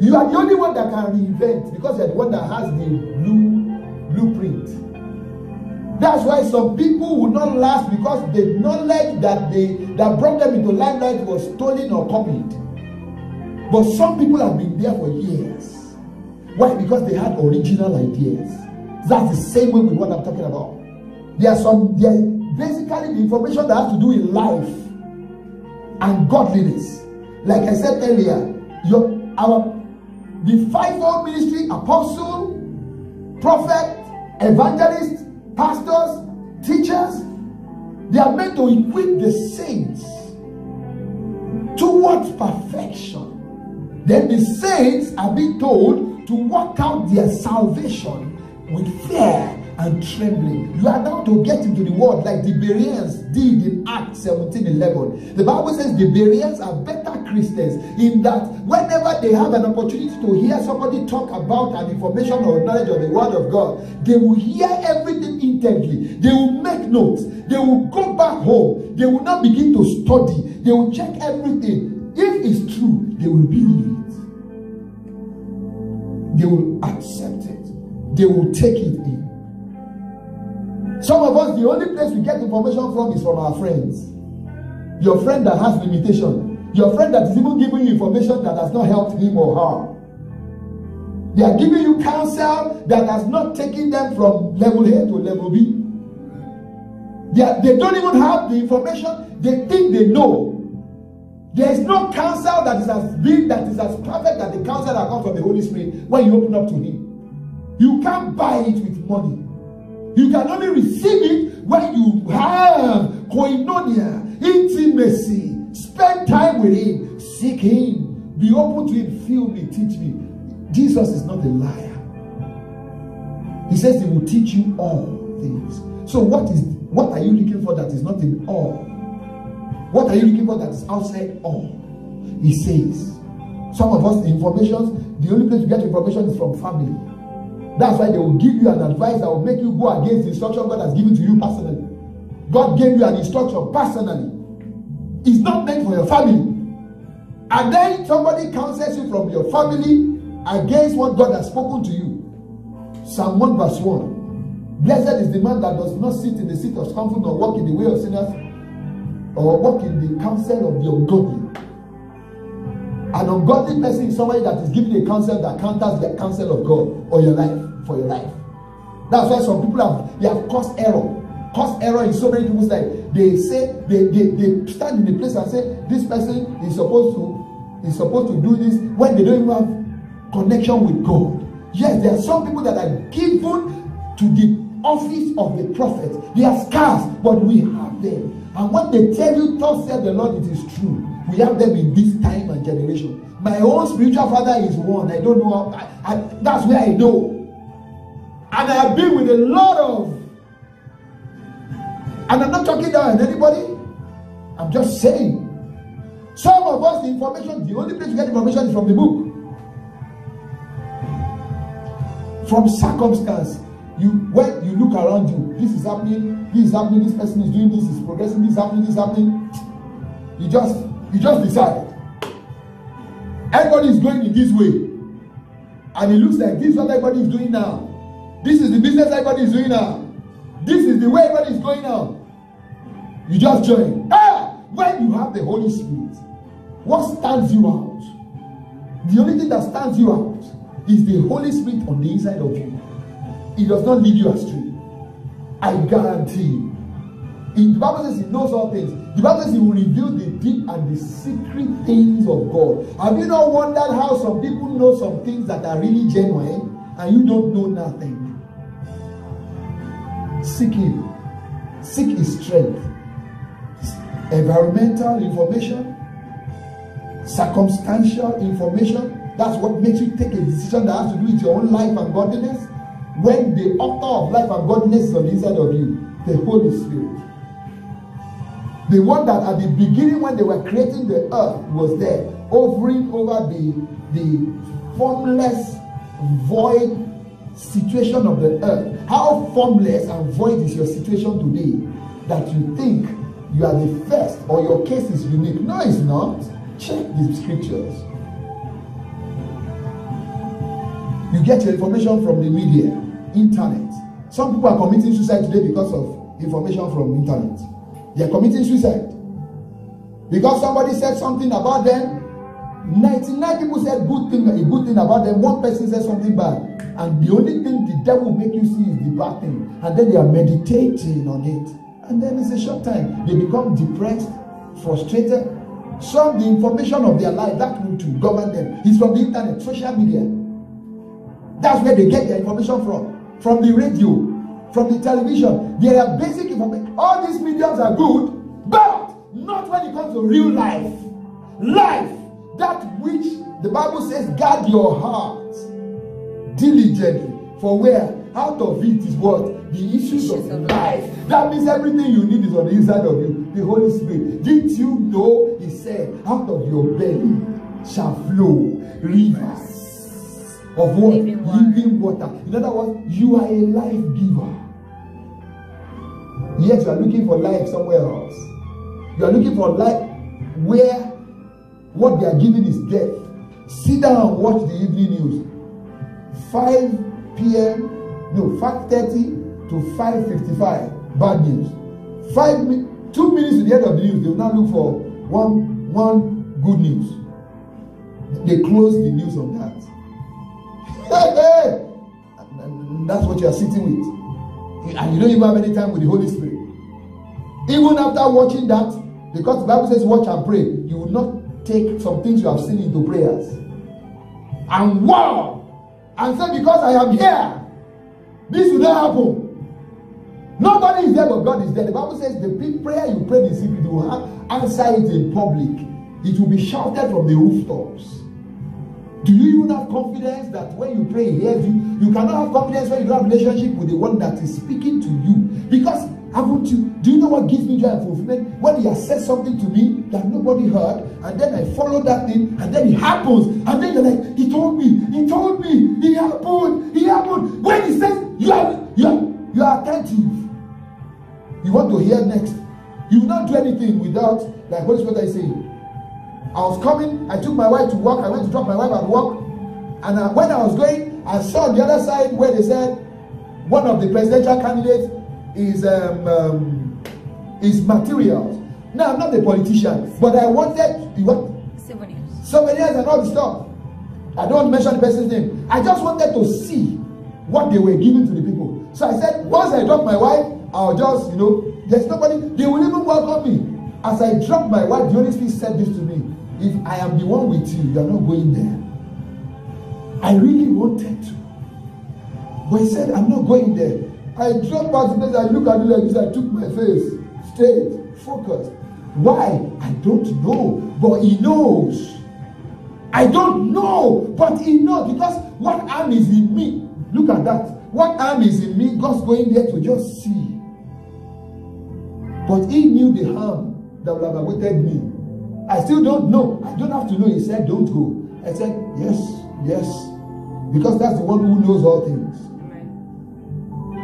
You are the only one that can reinvent, because you are the one that has the blueprint. That's why some people will not last, because the knowledge that brought them into limelight was stolen or copied. But some people have been there for years. Why? Because they had original ideas. That's the same way with what I'm talking about. There are basically the information that has to do with life and godliness. Like I said earlier, the fivefold ministry: apostle, prophet, evangelist, pastors, teachers, they are meant to equip the saints towards perfection. Then the saints are being told to work out their salvation with fear and trembling. You are now to get into the word like the Bereans did in Acts 17:11. The Bible says the Bereans are better Christians in that whenever they have an opportunity to hear somebody talk about an information or knowledge of the word of God, they will hear everything intently. They will make notes. They will go back home. They will not begin to study. They will check everything. If it's true, they will believe it. They will accept it. They will take it in. Some of us, the only place we get information from is from our friends. Your friend that has limitation. Your friend that is even giving you information that has not helped him or her. They are giving you counsel that has not taken them from level A to level B. They don't even have the information. They think they know. There is no counsel that is as big, that is as perfect as the counsel that comes from the Holy Spirit when you open up to Him. You can't buy it with money. You can only receive it when you have koinonia, intimacy, spend time with Him, seek Him, be open to Him, feel me, teach me. Jesus is not a liar. He says He will teach you all things. So what are you looking for that is not in all? What are you looking for that is outside all? He says, some of us, the only place you get information is from family. That's why they will give you an advice that will make you go against the instruction God has given to you personally. God gave you an instruction personally. It's not meant for your family. And then somebody counsels you from your family against what God has spoken to you. Psalm 1 verse 1. Blessed is the man that does not sit in the seat of scornful, nor walk in the way of sinners, or walk in the counsel of the ungodly. An ungodly person is somebody that is giving a counsel that counters the counsel of God or your life, for your life. That's why some people have caused error. Caused error in so many people's life. They say they stand in the place and say this person is supposed to do this when they don't even have connection with God. Yes, there are some people that are given to the office of the prophet. They are scarce, but we have them. And when they tell you, thus said the Lord, it is true. We have them in this time and generation. My own spiritual father is one. I don't know. That's where I know. And I have been with a lot of. And I'm not talking down on anybody. I'm just saying. Some of us, the information, the only place you get information is from the book. From circumstance. When you look around you, this is happening, this person is doing this, is progressing, this is happening. You just decide. Everybody is going in this way. And it looks like this is what everybody is doing now. This is the business everybody is doing now. This is the way everybody is going now. You just join. When you have the Holy Spirit, what stands you out? The only thing that stands you out is the Holy Spirit on the inside of you. He does not lead you astray. I guarantee you. The Bible says He knows all things. The Bible says He will reveal the deep and the secret things of God. Have you not wondered how some people know some things that are really genuine and you don't know nothing? Seek Him. Seek His strength. Environmental information, circumstantial information. That's what makes you take a decision that has to do with your own life and godliness. When the author of life and godliness is on the inside of you, the Holy Spirit. The one that at the beginning when they were creating the earth was there, hovering over the formless, void situation of the earth. How formless and void is your situation today that you think you are the first or your case is unique? No, it's not. Check the scriptures. You get your information from the media, internet. Some people are committing suicide today because of information from internet. They are committing suicide because somebody said something about them. 99 people said a good thing about them. One person said something bad, and the only thing the devil make you see is the bad thing, and then they are meditating on it, and then it's a short time they become depressed, frustrated. Some the information of their life that will to govern them is from the internet, social media. That's where they get their information from the radio, from the television. There are basic information. All these mediums are good, but not when it comes to real life. Life, that which the Bible says, guard your heart diligently. For where? Out of it is what? The issues of life. That means everything you need is on the inside of you. The Holy Spirit. Did you know? He said, out of your belly shall flow rivers of what? Living water. In other words, you are a life giver. Yet you are looking for life somewhere else. You are looking for life where what they are giving is death. Sit down and watch the evening news. 5:30 to 5:55. Bad news. 2 minutes to the end of the news, they will now look for one good news. They close the news on that. And that's what you are sitting with. And you don't even have any time with the Holy Spirit. Even after watching that, because the Bible says watch and pray, you will not take some things you have seen into prayers. And wow! And say, because I am here, this will not happen. Nobody is there, but God is there. The Bible says the prayer you pray in secret, you will answer it in public. It will be shouted from the rooftops. Do you even have confidence that when you pray, he hears you? You cannot have confidence when you don't have a relationship with the one that is speaking to you. Because do you know what gives me joy and fulfillment? When he has said something to me that nobody heard, and then I follow that thing, and then it happens, and then you're like, he told me, it happened. When he says, you are attentive. You want to hear next. You will not do anything without, like Holy Spirit is saying. I was coming, I took my wife to work, I went to drop my wife at work, and when I was going, I saw on the other side where they said one of the presidential candidates is materials. Now, I'm not a politician, but I wanted souvenirs and all the stuff. I don't want to mention the person's name. I just wanted to see what they were giving to the people. So I said, once I drop my wife, I'll just, there's nobody, they will even welcome me. As I dropped my wife, the Holy Spirit said this to me: if I am the one with you, you're not going there. I really wanted to. But he said, I'm not going there. I dropped past the place, I look at it like this, I took my face, straight, focused. Why? I don't know, but he knows. I don't know, but he knows, because what arm is in me? Look at that. What arm is in me? God's going there to just see. But he knew the harm that would have awaited me. I still don't know. I don't have to know. He said, don't go. I said, yes. Because that's the one who knows all things.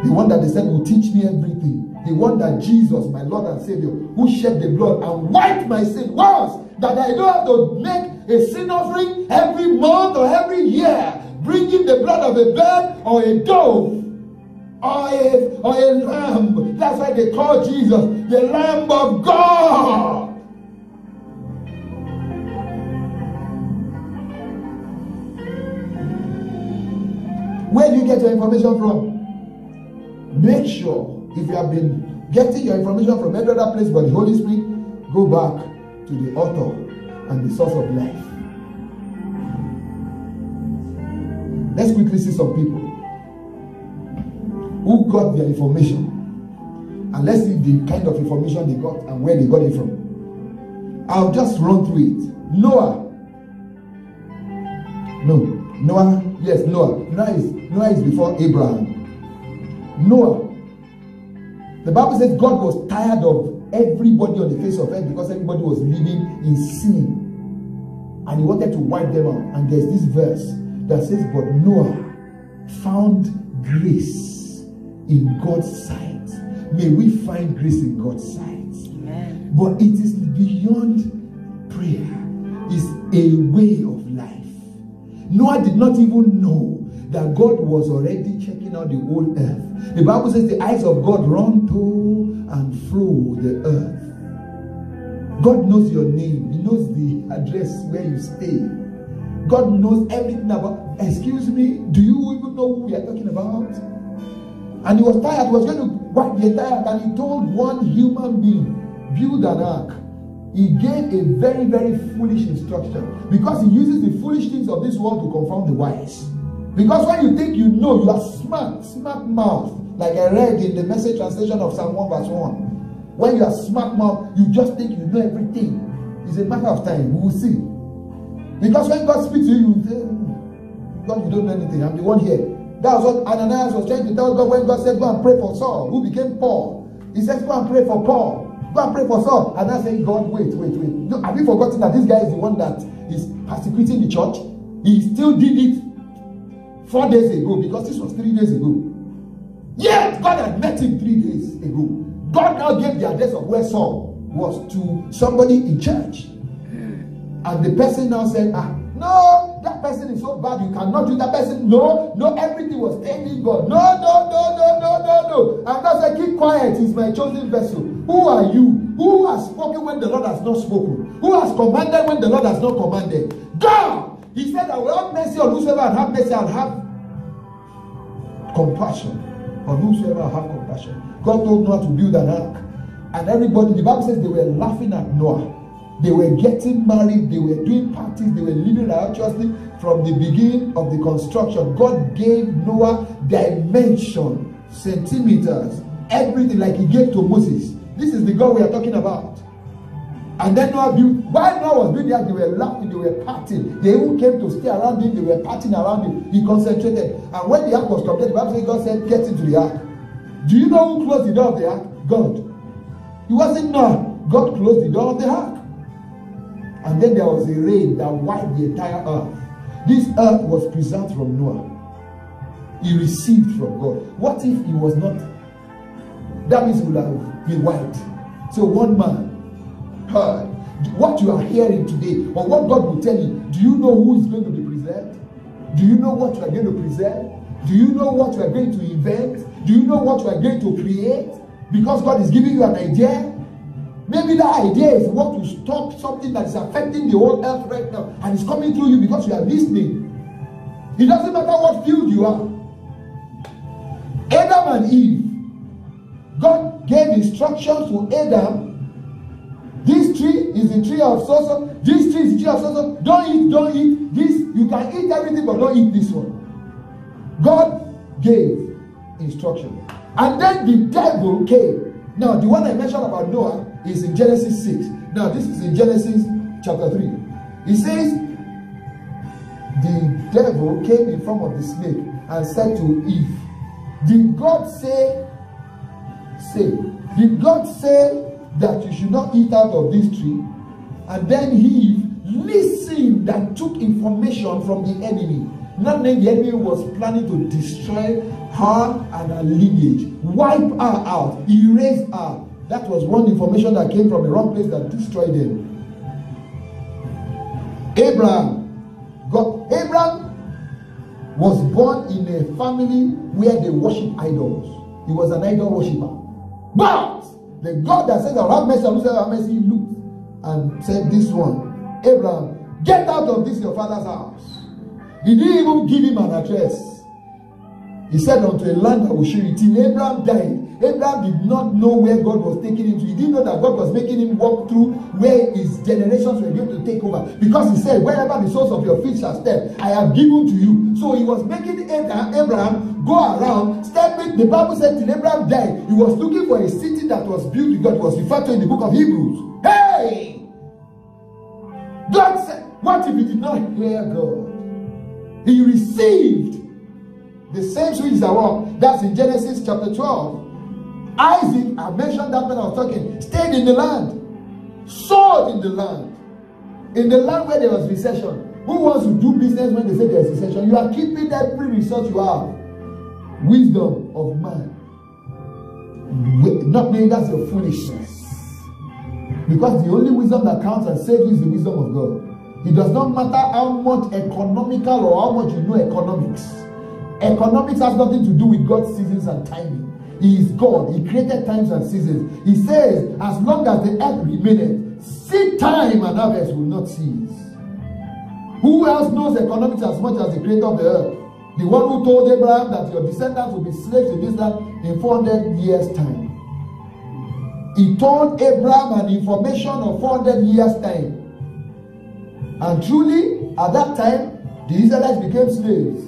The one that they said will teach me everything. The one that Jesus, my Lord and Savior, who shed the blood and wiped my sin, was that I don't have to make a sin offering every month or every year, bringing the blood of a bird or a dove or a lamb. That's why they call Jesus the Lamb of God. Where do you get your information from? Make sure, if you have been getting your information from every other place but the Holy Spirit, go back to the author and the source of life. Let's quickly see some people who got their information, and let's see the kind of information they got and where they got it from. I'll just run through it. Noah. Noah is before Abraham. Noah. The Bible says God was tired of everybody on the face of earth because everybody was living in sin, and he wanted to wipe them out. And there's this verse that says, but Noah found grace in God's sight. May we find grace in God's sight. Amen. But it is beyond prayer. It's a way of life. Noah did not even know that God was already checking out the whole earth. The Bible says the eyes of God run to and fro the earth. God knows your name. He knows the address where you stay. God knows everything about. Excuse me, do you even know who we are talking about? And he was tired. He was going to wipe the entire earth, and he told one human being, build an ark. He gave a very, very foolish instruction, because he uses the foolish things of this world to confound the wise. Because when you think you know, you are smart mouth, like I read in the Message translation of Psalm 1 verse 1. When you are smart mouth, you just think you know everything. It's a matter of time. We will see. Because when God speaks to you, you say, God, you don't know anything. I'm the one here. That was what Ananias was trying to tell God when God said, go and pray for Saul, who became Paul. He said, go and pray for Paul. Go and pray for Saul. And I said, God, wait. No, have you forgotten that this guy is the one that is persecuting the church? He still did it 4 days ago, because this was 3 days ago. Yet God had met him 3 days ago. God now gave the address of where Saul was to somebody in church. And the person now said, no, that person is so bad, you cannot do that person. No, everything was thanking God. No. And God said, keep quiet, he's my chosen vessel. Who are you? Who has spoken when the Lord has not spoken? Who has commanded when the Lord has not commanded? God! He said, I will have mercy on whosoever I have mercy, and have compassion on whosoever I have compassion. God told Noah to build an ark. And everybody, the Bible says they were laughing at Noah. They were getting married, they were doing parties, they were living righteously from the beginning of the construction. God gave Noah dimension, centimeters, everything like he gave to Moses. This is the God we are talking about. And then Noah built, while Noah was building that, they were laughing, they were partying. They even came to stay around him, they were partying around him. He concentrated. And when the ark was completed, the Bible says God said, get into the ark. Do you know who closed the door of the ark? God. It wasn't Noah. God closed the door of the ark. And then there was a rain that wiped the entire earth. This earth was preserved from Noah. He received from God. What if he was not? That means he would have been wiped. So one man heard what you are hearing today, or what God will tell you. Do you know who is going to be preserved? Do you know what you are going to preserve? Do you know what you are going to invent? Do you know what you are going to create? Because God is giving you an idea. Maybe that idea is what to stop something that is affecting the whole earth right now, and it's coming through you because you are listening. It doesn't matter what field you are. Adam and Eve, God gave instructions to Adam. This tree is the tree of so-so. This tree is the tree of so-so. Don't eat this. You can eat everything, but don't eat this one. God gave instruction. And then the devil came. Now, the one I mentioned about Noah is in Genesis 6. Now, this is in Genesis chapter 3. It says, the devil came in form of the snake and said to Eve, did God say, did God say that you should not eat out of this tree? And then Eve listened and took information from the enemy. Not that the enemy was planning to destroy her and her lineage, wipe her out, erase her. That was one information that came from the wrong place that destroyed them. Abraham was born in a family where they worship idols. He was an idol worshiper. But the God that said, have mercy, have mercy, looked and said, this one, Abraham, get out of this your father's house. He didn't even give him an address. He said, unto a land that will show you. Till Abraham died, Abraham did not know where God was taking him to. He didn't know that God was making him walk through where his generations were going to take over. Because he said, wherever the soles of your feet shall step, I have given to you. So he was making Abraham go around, stepping. The Bible said, till Abraham died, he was looking for a city that was built with God. It was referred to in the book of Hebrews. Hey! God said, what if he did not hear God? He received the same switch that one. That's in Genesis chapter 12. Isaac, I mentioned that when I was talking, stayed in the land, sowed in the land where there was recession. Who wants to do business when they say there's recession? You are keeping every resource you have. Wisdom of man. Not knowing that's your foolishness. Because the only wisdom that counts and saves you is the wisdom of God. It does not matter how much economical or how much you know economics. Economics has nothing to do with God's seasons and timing. He is God. He created times and seasons. He says, as long as the earth remaineth, seed time and harvest will not cease. Who else knows economics as much as the creator of the earth? The one who told Abraham that your descendants will be slaves in this land in 400 years' time. He told Abraham an information of 400 years' time. And truly, at that time, the Israelites became slaves.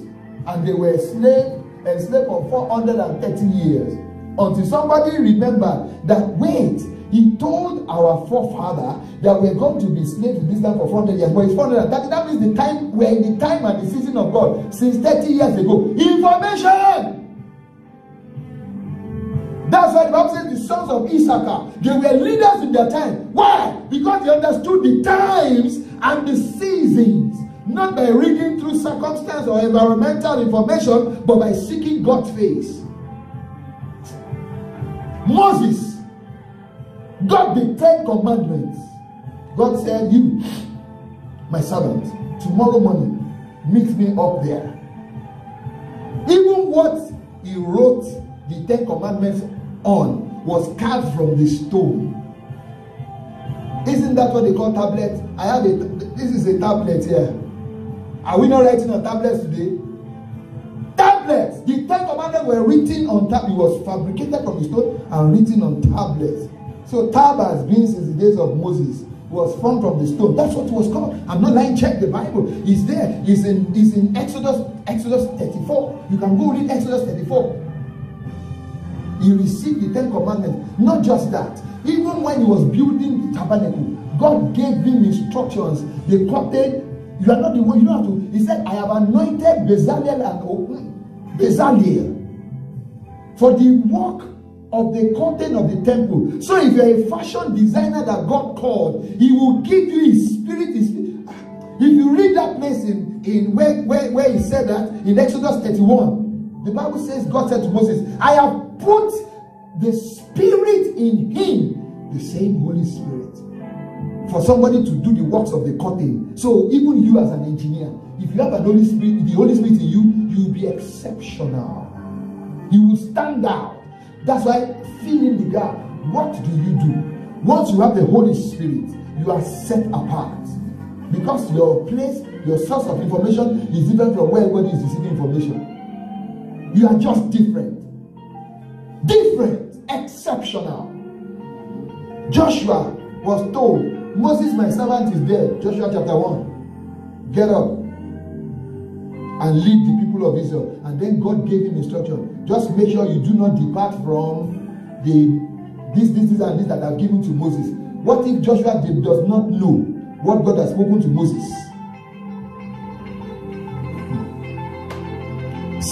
And they were enslaved for 430 years. Until somebody remembered that, wait, he told our forefather that we're going to be slaves in this land for 400 years. But it's 430. That means the time, we're in the time and the season of God since 30 years ago. Information! That's why the Bible says the sons of Issachar, they were leaders in their time. Why? Because they understood the times and the seasons. Not by reading through circumstance or environmental information, but by seeking God's face. Moses got the 10 commandments. God said, you, my servant, tomorrow morning, meet me up there. Even what he wrote the 10 commandments on was carved from the stone. Isn't that what they call tablets? This is a tablet here. Are we not writing on tablets today? Tablets! The 10 commandments were written on tablets. It was fabricated from the stone and written on tablets. So Tab has been since the days of Moses. Was formed from the stone. That's what it was called. I'm not lying. Check the Bible. It's there. It's in Exodus 34. You can go read Exodus 34. He received the 10 commandments. Not just that. Even when he was building the tabernacle, God gave him instructions. They quoted, you are not the one, you don't have to. He said, I have anointed Bezalel and Bezalel for the work of the curtain of the temple. So if you're a fashion designer that God called, he will give you his spirit. If you read that place in where he said that in Exodus 31, the Bible says God said to Moses, I have put the spirit in him, the same Holy Spirit, for somebody to do the works of the curtain. So even you as an engineer, if you have an Holy Spirit, the Holy Spirit in you, you will be exceptional. You will stand out. That's why, fill in the gap. What do you do? Once you have the Holy Spirit, you are set apart. Because your place, your source of information is different from where everybody is receiving information. You are just different. Different. Exceptional. Joshua was told, Moses my servant is dead. Joshua chapter 1. Get up and lead the people of Israel. And then God gave him instruction. Just make sure you do not depart from this and this that I've given to Moses. What if Joshua does not know what God has spoken to Moses?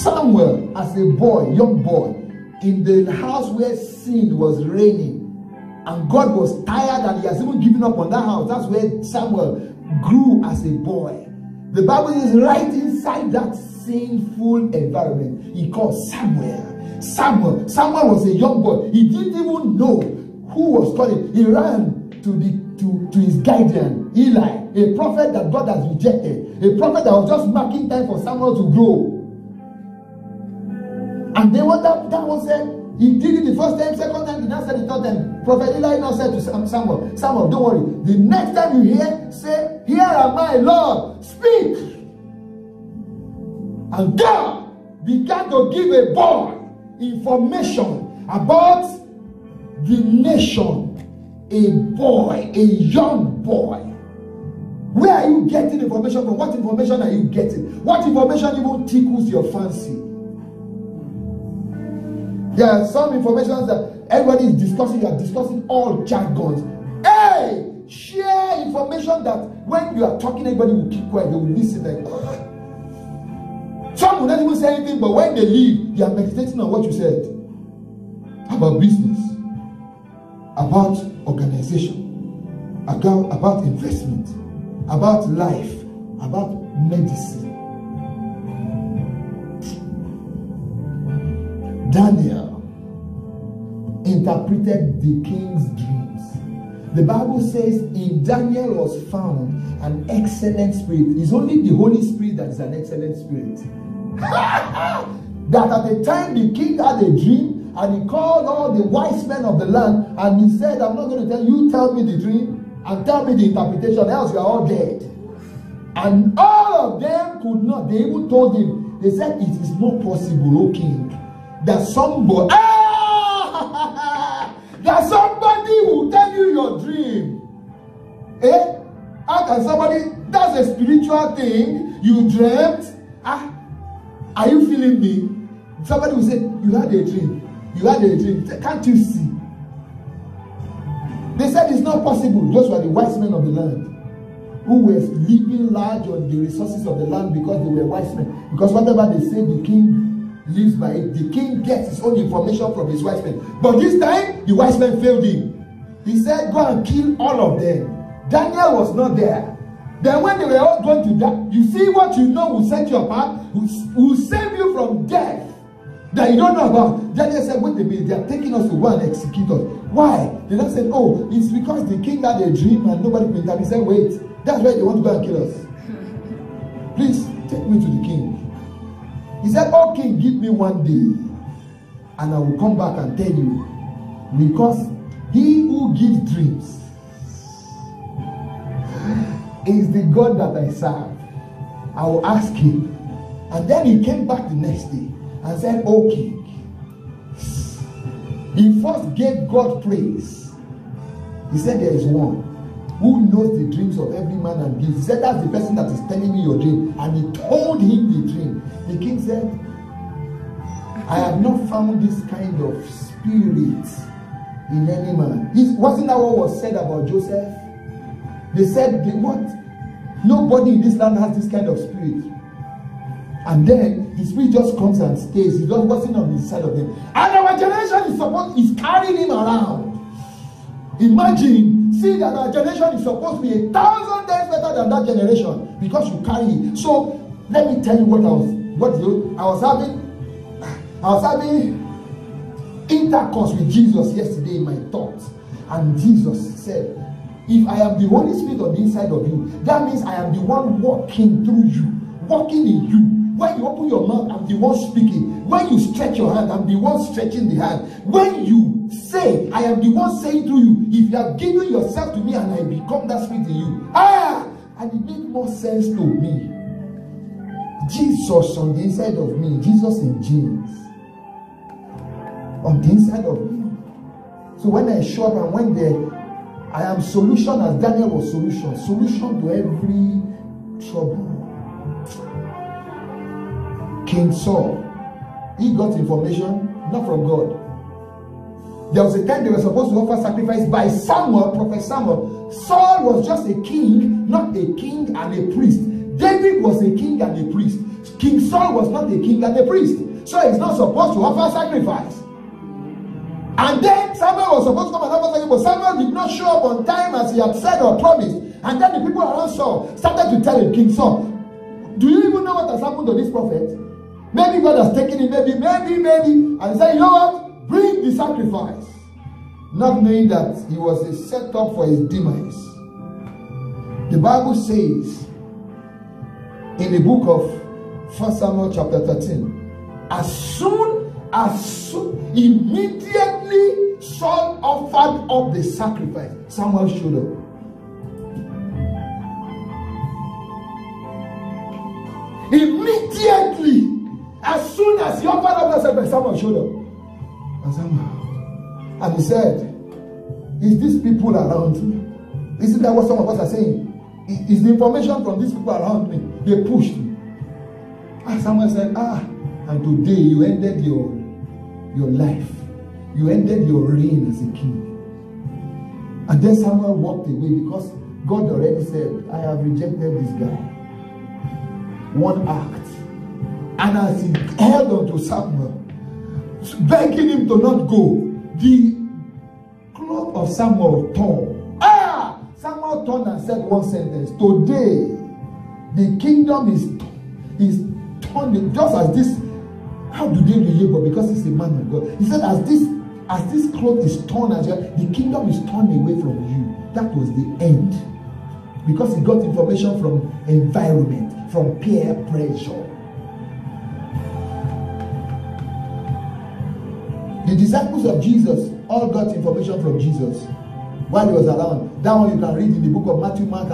Samuel, as a boy, young boy, in the house where sin was reigning, and God was tired and he has even given up on that house. That's where Samuel grew as a boy. The Bible is right inside that sinful environment. He called Samuel. Samuel was a young boy. He didn't even know who was calling. He ran to his guardian, Eli, a prophet that God has rejected, a prophet that was just marking time for Samuel to grow. And then what that one said, he did it the first time, second time, he now said the third time. Prophet Eli now said to Samuel, don't worry. The next time you hear, say, here am I, Lord, speak. And God began to give a boy information about the nation. A boy, a young boy. Where are you getting information from? What information are you getting? What information even tickles your fancy? There are some information that everybody is discussing. You are discussing all jargons. Hey, share information that when you are talking, everybody will keep quiet. They will listen like, some will not even say anything, but when they leave, they are meditating on what you said. About business, about organization, about investment, about life, about medicine. Daniel interpreted the king's dreams. The Bible says in Daniel was found an excellent spirit. It's only the Holy Spirit that is an excellent spirit. That at the time the king had a dream and he called all the wise men of the land and he said, I'm not going to tell you, tell me the dream and tell me the interpretation, else you are all dead. And all of them could not. They even told him, they said, it is not possible, O king, that somebody that somebody will tell you your dream. Eh? How can somebody, that's a spiritual thing, you dreamt. Are you feeling me? Somebody will say, you had a dream. You had a dream. Can't you see? They said it's not possible. Those were the wise men of the land who were living large on the resources of the land because they were wise men. Because whatever they say, the king lives by it. The king gets his own information from his wise men. But this time, the wise men failed him. He said, go and kill all of them. Daniel was not there. Then when they were all going to die, you see what you know will set you apart, will save you from death that you don't know about. Daniel said, wait a minute, they are taking us to go and execute us. Why? They don't say, oh, it's because the king had a dream and nobody could intervene. He said, wait, that's why they want to go and kill us. Please, take me to the king. He said, oh king, give me one day and I will come back and tell you, because he who gives dreams is the God that I serve. I will ask him. And then he came back the next day and said, oh king, he first gave God praise He said, there is one who knows the dreams of every man and gives. He said, that's the person that is telling me your dream. And he told him the dream. The king said, I have not found this kind of spirit in any man. Wasn't that what was said about Joseph? They said, what? Nobody in this land has this kind of spirit. And then the spirit just comes and stays. He just wasn't on the side of them. And our generation is carrying him around. Imagine, see that our generation is supposed to be 1,000 times better than that generation because you carry it. So let me tell you what I was having intercourse with Jesus yesterday in my thoughts, and Jesus said, if I am the Holy Spirit on the inside of you, that means I am the one walking through you, walking in you. When you open your mouth, I'm the one speaking. When you stretch your hand, I'm the one stretching the hand. When you say, I am the one saying through you. If you have given yourself to me and I become that spirit in you, and it makes more sense to me. Jesus on the inside of me, Jesus in jeans, on the inside of me. So when I show up and when I am solution, as Daniel was solution to every trouble. King Saul, he got information not from God. There was a time they were supposed to offer sacrifice by Samuel, Prophet Samuel. Saul was just a king, not a king and a priest. David was a king and a priest. King Saul was not a king and a priest. So he's not supposed to offer sacrifice. And then Samuel was supposed to come and offer sacrifice, but Samuel did not show up on time as he had said or promised. And then the people around Saul started to tell him, King Saul, do you even know what has happened to this prophet? Maybe God has taken him, maybe. And he said, you know what? Bring the sacrifice. Not knowing that he was a setup for his demise. The Bible says in the book of 1 Samuel chapter 13, immediately Saul offered up the sacrifice, Samuel showed up. Immediately, as soon as he offered up the sacrifice, Samuel showed up. And he said, is these people around me? Isn't that what some of us are saying? Is the information from these people around me? They pushed me. And Samuel said, and today you ended your life. You ended your reign as a king. And then Samuel walked away because God already said, I have rejected this guy. One act. And as he held on to Samuel, begging him to not go, the cloth of Samuel torn. Samuel turned and said one sentence. Today, the kingdom is torn. Just as this, how do they relate? But because he's a man of God, he said, as this cloth is torn, the kingdom is torn away from you. That was the end. Because he got information from environment, from peer pressure. The disciples of Jesus all got information from Jesus while he was around. That one you can read in the book of Matthew, Mark,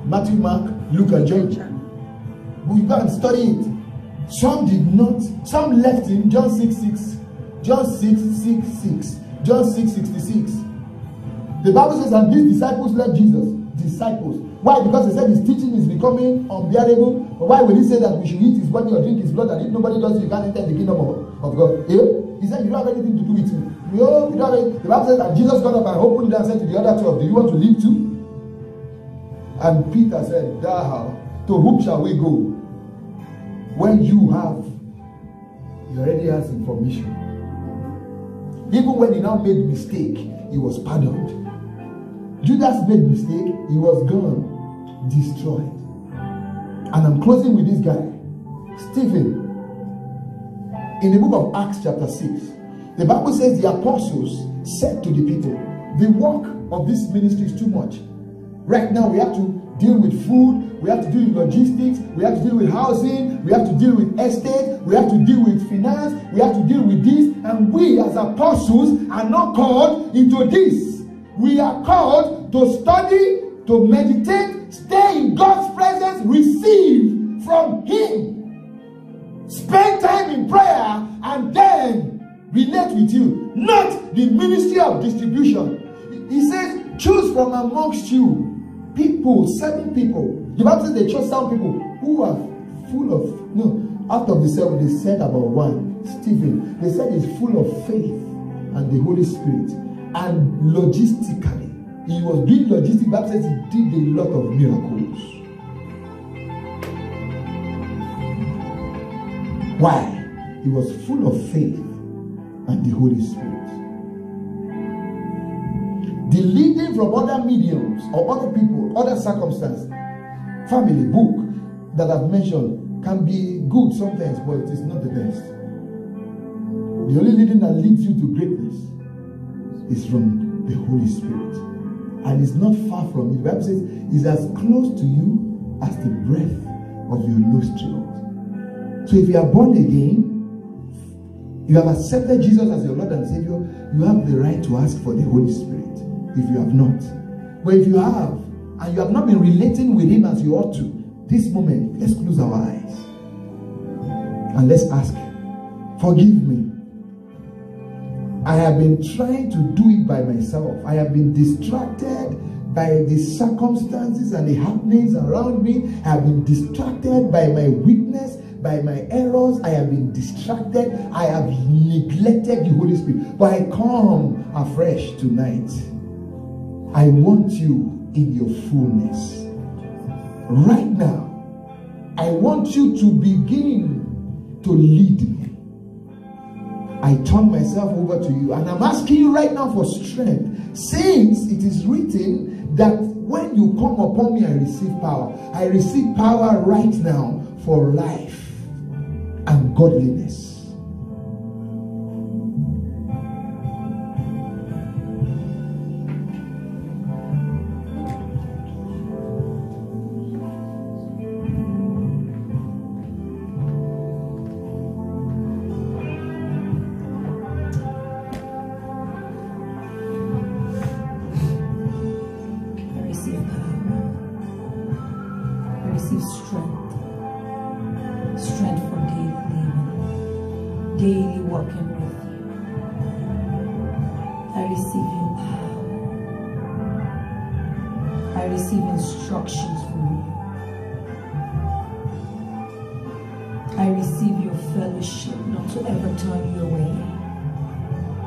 Matthew, Mark, Luke, and John. We go and study it. Some did not. Some left him. John 6:6, John 6:66, John 6:66. The Bible says, and these disciples left Jesus. Disciples. Why? Because they said his teaching is becoming unbearable. But why would he say that we should eat his body or drink his blood, and if nobody does it, you can't enter the kingdom of God? Yeah? He said, you don't have anything to do with me. No, you don't have anything. The Bible says that Jesus got up and opened it and said to the other 12, do you want to leave too? And Peter said, thou, to whom shall we go? When you already has information. Even when he now made mistake, he was pardoned. Judas made mistake, he was gone, destroyed. And I'm closing with this guy, Stephen. In the book of Acts chapter 6, the Bible says the apostles said to the people, the work of this ministry is too much. Right now we have to deal with food, we have to deal with logistics, we have to deal with housing, we have to deal with estate, we have to deal with finance, we have to deal with this, and we as apostles are not called into this. We are called to study, to meditate, stay in God's presence, receive from Him. Spend time in prayer and then relate with you. Not the ministry of distribution. He says, choose from amongst you people, 7 people. The Bible says they chose some people who are full of, no, out of the 7, they said about one, Stephen, they said he's full of faith and the Holy Spirit. And logistically, he was doing logistics. The Bible says he did a lot of miracles. Why? He was full of faith and the Holy Spirit. The leading from other mediums or other people, other circumstances, family, book that I've mentioned can be good sometimes, but it is not the best. The only leading that leads you to greatness is from the Holy Spirit. And it's not far from you. The Bible says it's as close to you as the breath of your nostrils. So if you are born again, you have accepted Jesus as your Lord and Savior, you have the right to ask for the Holy Spirit. If you have not. But if you have, and you have not been relating with Him as you ought to, this moment, let's close our eyes. And let's ask, forgive me. I have been trying to do it by myself. I have been distracted by the circumstances and the happenings around me. I have been distracted by my weakness, by my errors. I have been distracted. I have neglected the Holy Spirit. But I come afresh tonight. I want you in your fullness. Right now, I want you to begin to lead me. I turn myself over to you, and I'm asking you right now for strength, since it is written that when you come upon me, I receive power. I receive power right now for life and godliness.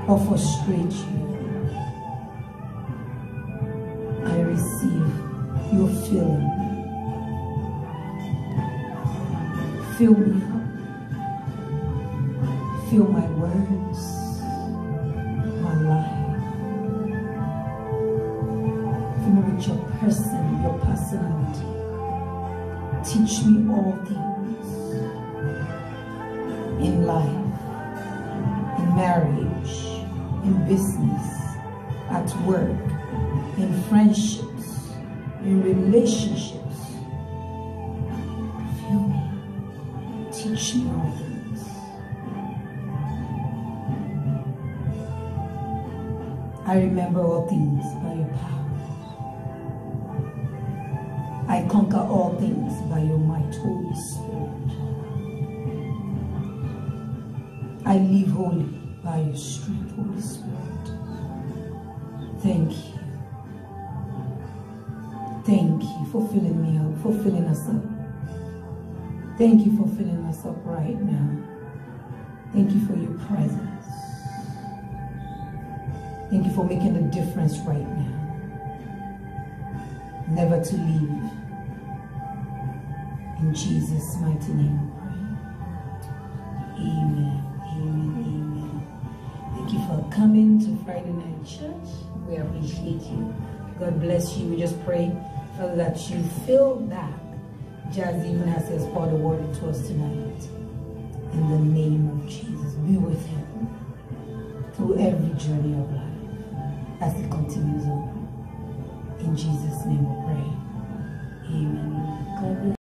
Or frustrate you. I receive your filling. Fill me up. Fill my words, my life. Fill me with your person, your personality. Teach me all things in life, in marriage, in business, at work, in friendships, in relationships. Fill me. Teach me all things. I remember all things by your power. I conquer all things by your might, Holy Spirit. I live holy by your strength, Holy Spirit. Thank you. Thank you for filling me up, for filling us up. Thank you for filling us up right now. Thank you for your presence. Thank you for making a difference right now. Never to leave. In Jesus' mighty name we pray. Amen. Amen. Amen. Thank you for coming to Friday Night Church. We appreciate you. God bless you. We just pray, Father, that you fill back just even as He has poured the word into us tonight. In the name of Jesus, be with Him through every journey of life as He continues on. In Jesus' name we pray. Amen. God bless.